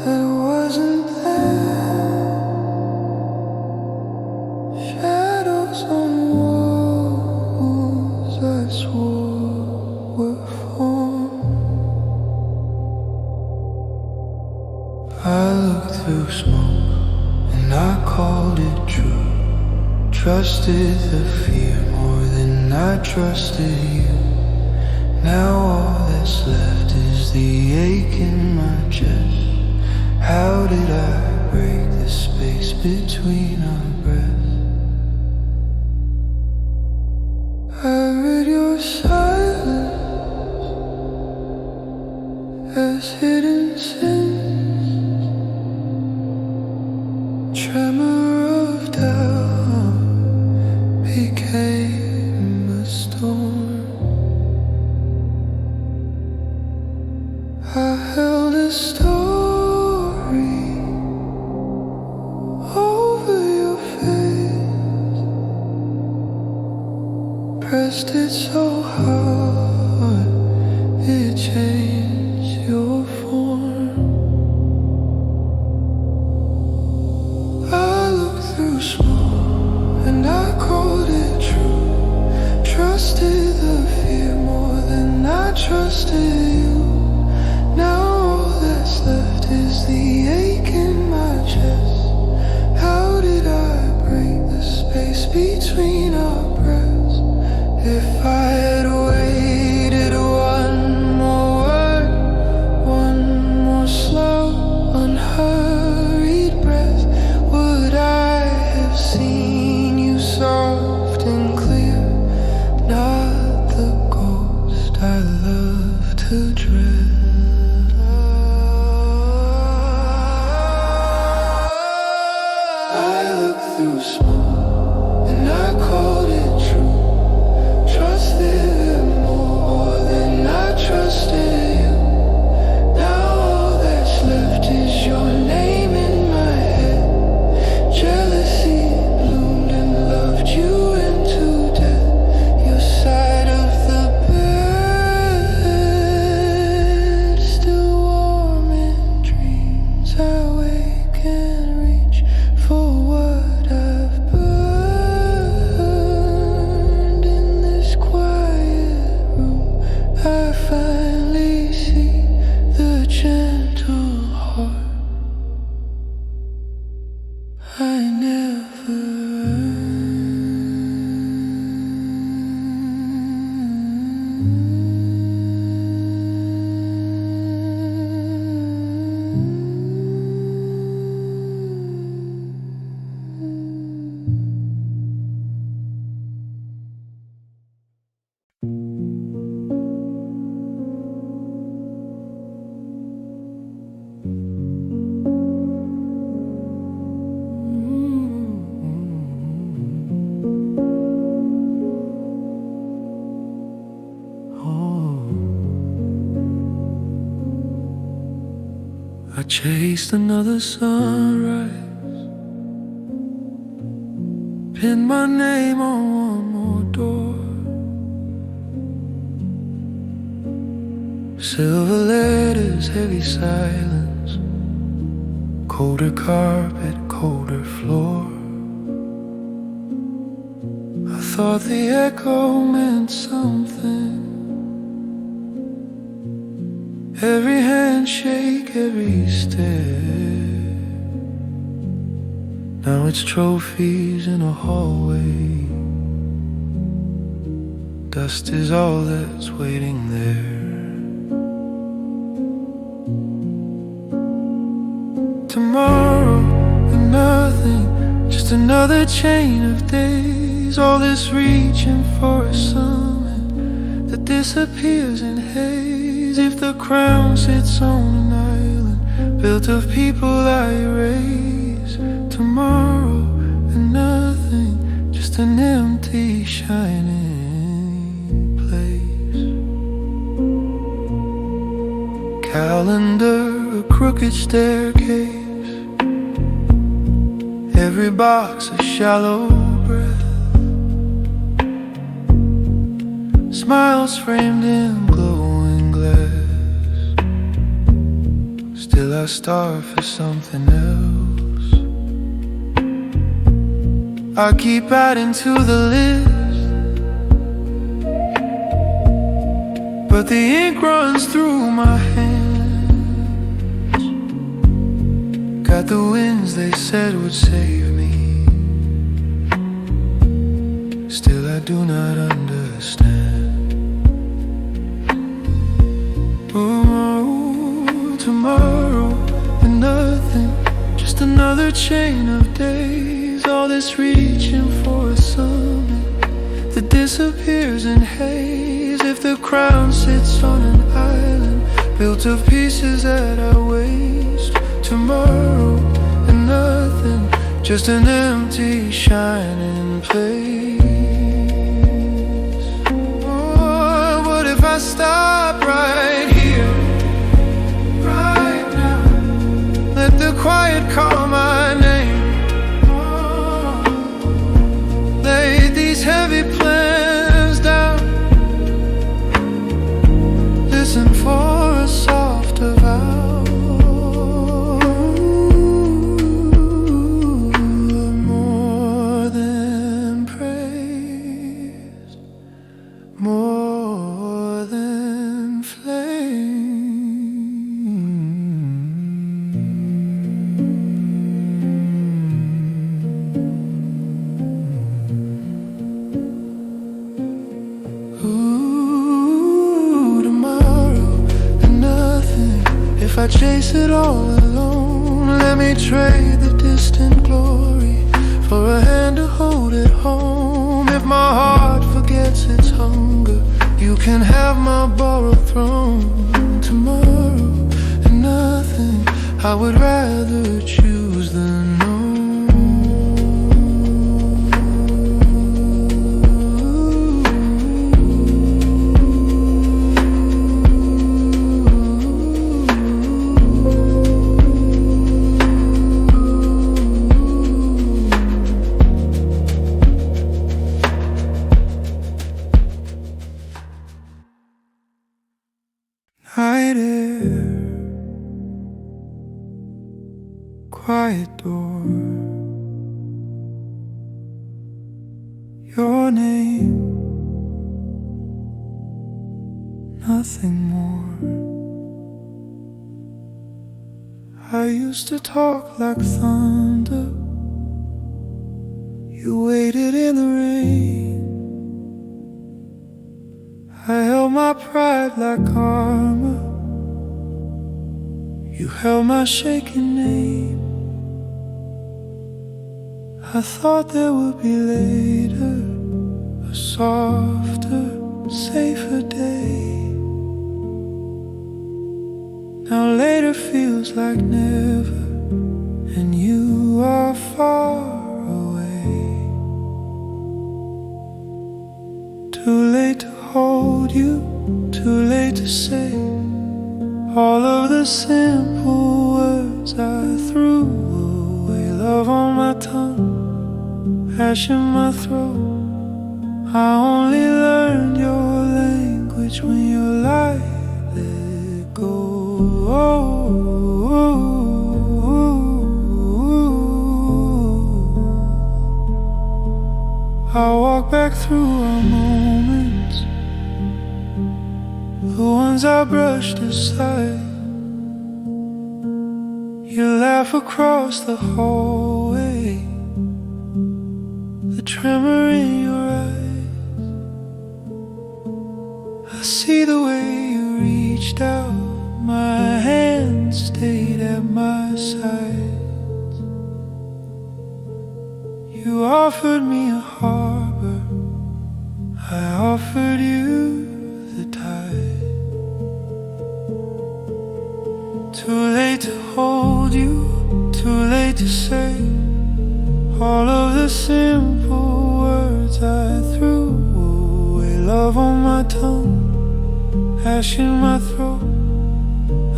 that wasn't there. Shadows on walls I swore were formed. I looked through smoke and I called it true. Trusted the fear more than I trusted you. Now all that's left is the ache in my chest. How did I break the space between our breaths? I read your silence as hidden sins, tremor of doubt became a storm. I held a story over your face, pressed it so hard it changed your form. I looked through smoke and I called it true. Trusted the fear more than I trusted you. Now all that's left is the ache in my chest. How did I break the space between our breaths? If I had waited one more word, one more slow, unhurried breath, would I have seen you soft and clear? Not the ghost I love to dread. I looked through smoke and I called it true. Trusted it more than I trusted you. Now all that's left is your name in my head. Jealousy bloomed and loved you into death. Your side of the bed still warm in dreams. I wake and reach for what I've burned in this quiet room. I finally see the gentle heart I never I chased another sunrise, pinned my name on one more door. Silver letters, heavy silence, colder carpet, colder floor. I thought the echo meant something. Every handshake, every stare. Now it's trophies in a hallway. Dust is all that's waiting there. Tomorrow and nothing, just another chain of days. All this reaching for a summit that disappears in haze. If the crown sits on an island built of people I erase. Tomorrow and nothing, just an empty shining place. Calendar, a crooked staircase, every box a shallow breath, smiles framed in glowing glass. Still I starve for something else. I keep adding to the list, but the ink runs through my hands. that the winds they said would save me. Still I do not understand. Oh, tomorrow and nothing, just another chain of days. All this reaching for a summit that disappears in haze. If the crown sits on an island built of pieces that I waste, tomorrow and nothing, just an empty shining place. Oh, what if I stop right here, right now? Let the quiet call my name. Oh, lay these heavy plans down. Listen for a softer vow. More than praise, more than flame. Ooh, tomorrow and nothing. If I chase it all alone, let me trade the distant glory for a hand to hold it home. If my heart forgets its hunger, you can have my borrowed throne. Tomorrow and nothing, I would rather choose the known. Night air, quiet door, your name, nothing more. I used to talk like thunder, you waited in the rain. I held my pride like armor, you held my shaking name. I thought there would be later, a softer, safer day. Now later feels like never, and you are far away. Too late to hold you, too late to say all of the simple words I threw away. Love on my tongue, ash in my throat. I only learned your language when your light let go. I walk back through our moments, the ones I brushed aside. You laugh across the hallway, the tremor in your eyes. I see the way you reached out, my hand stayed at my side. You offered me a harbor, I offered you the tide. Too late to hold you, too late to say all of the simple words I threw away. Love on my tongue, ash in my throat.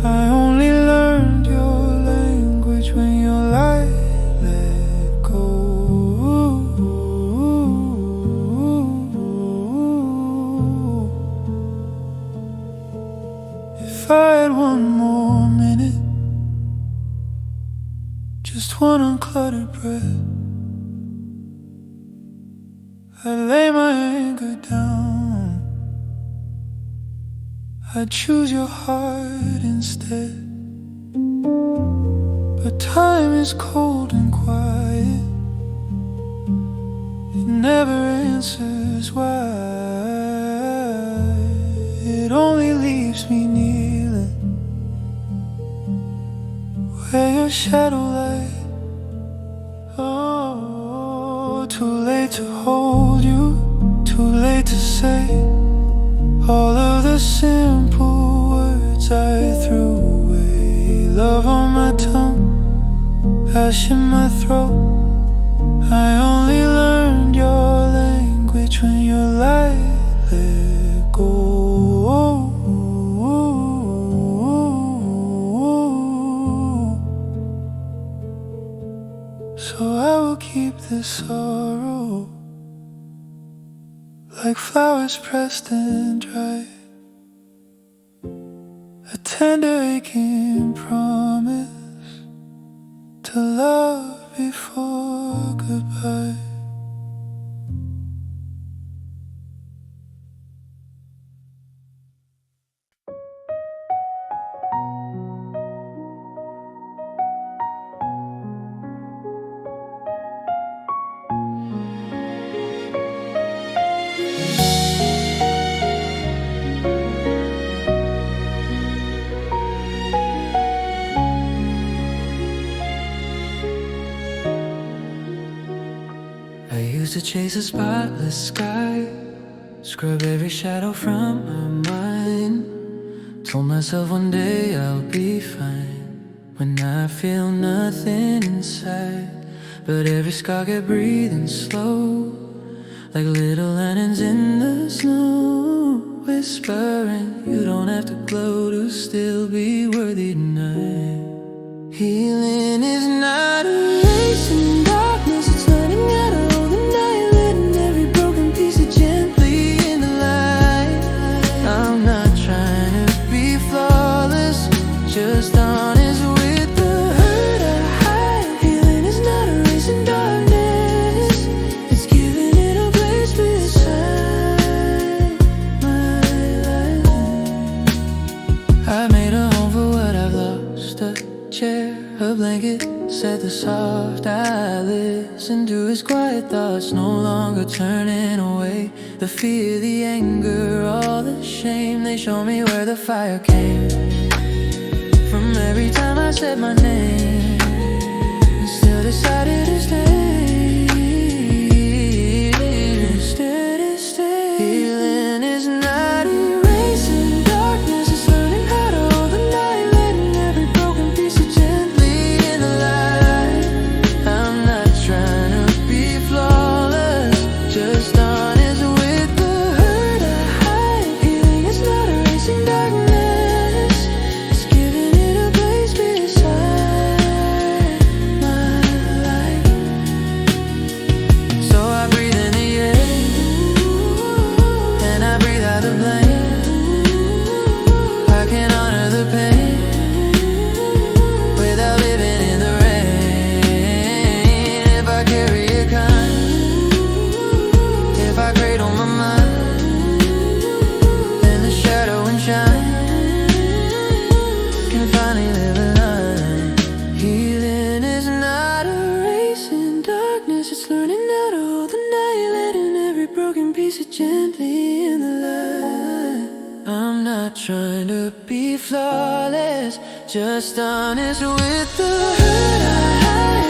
I only learned your language when your light let go. If I had one more minute, just one uncluttered breath, I'd lay my anger down, I'd choose your heart instead. But time is cold and quiet. It never answers why. It only leaves me kneeling where your shadow lies. Oh, too late to hold you, too late to say all of the simple words I threw away. Love on my tongue, ash in my throat. I only learned your language when your light let go. So I will keep this sorrow like flowers pressed and dry, a tender aching promise to love before goodbye. I used to chase a spotless sky, scrub every shadow from my mind. Told myself one day I'll be fine when I feel nothing inside. But every scar kept breathing slow, like little lanterns in the snow, whispering you don't have to glow to still be worthy tonight. Healing is not a race in darkness, it's learning how to hold the night, letting every broken piece of gently in the light. I'm not trying to be flawless, just honest with the hurt I hide. Healing is not a race in darkness, it's giving it a place beside my life. I made a home for what I've lost, a chair, a blanket, set the soft. I listen to his quiet thoughts, no longer turning away. The fear, the anger, all the shame, they show me where the fire came from every time I said my name, and still decided to stay, instead to stay. Healing is not erasing darkness, it's learning how to hold the night, letting every broken piece of gently in the light. I'm not trying to be flawless, just honest with the hurt I hide. Healing is not erasing darkness, it's giving it a place beside my life. So I breathe in the air, and I breathe out the blame. I can honor the pain without living in the rain. If I carry it kind, if I cradle my mind, then the shadow and shine can finally live a line. Healing is not a race in darkness, it's learning how to hold the night, letting every broken piece of gently in the light. I'm not trying to be flawless, just honest with the hurt I hide.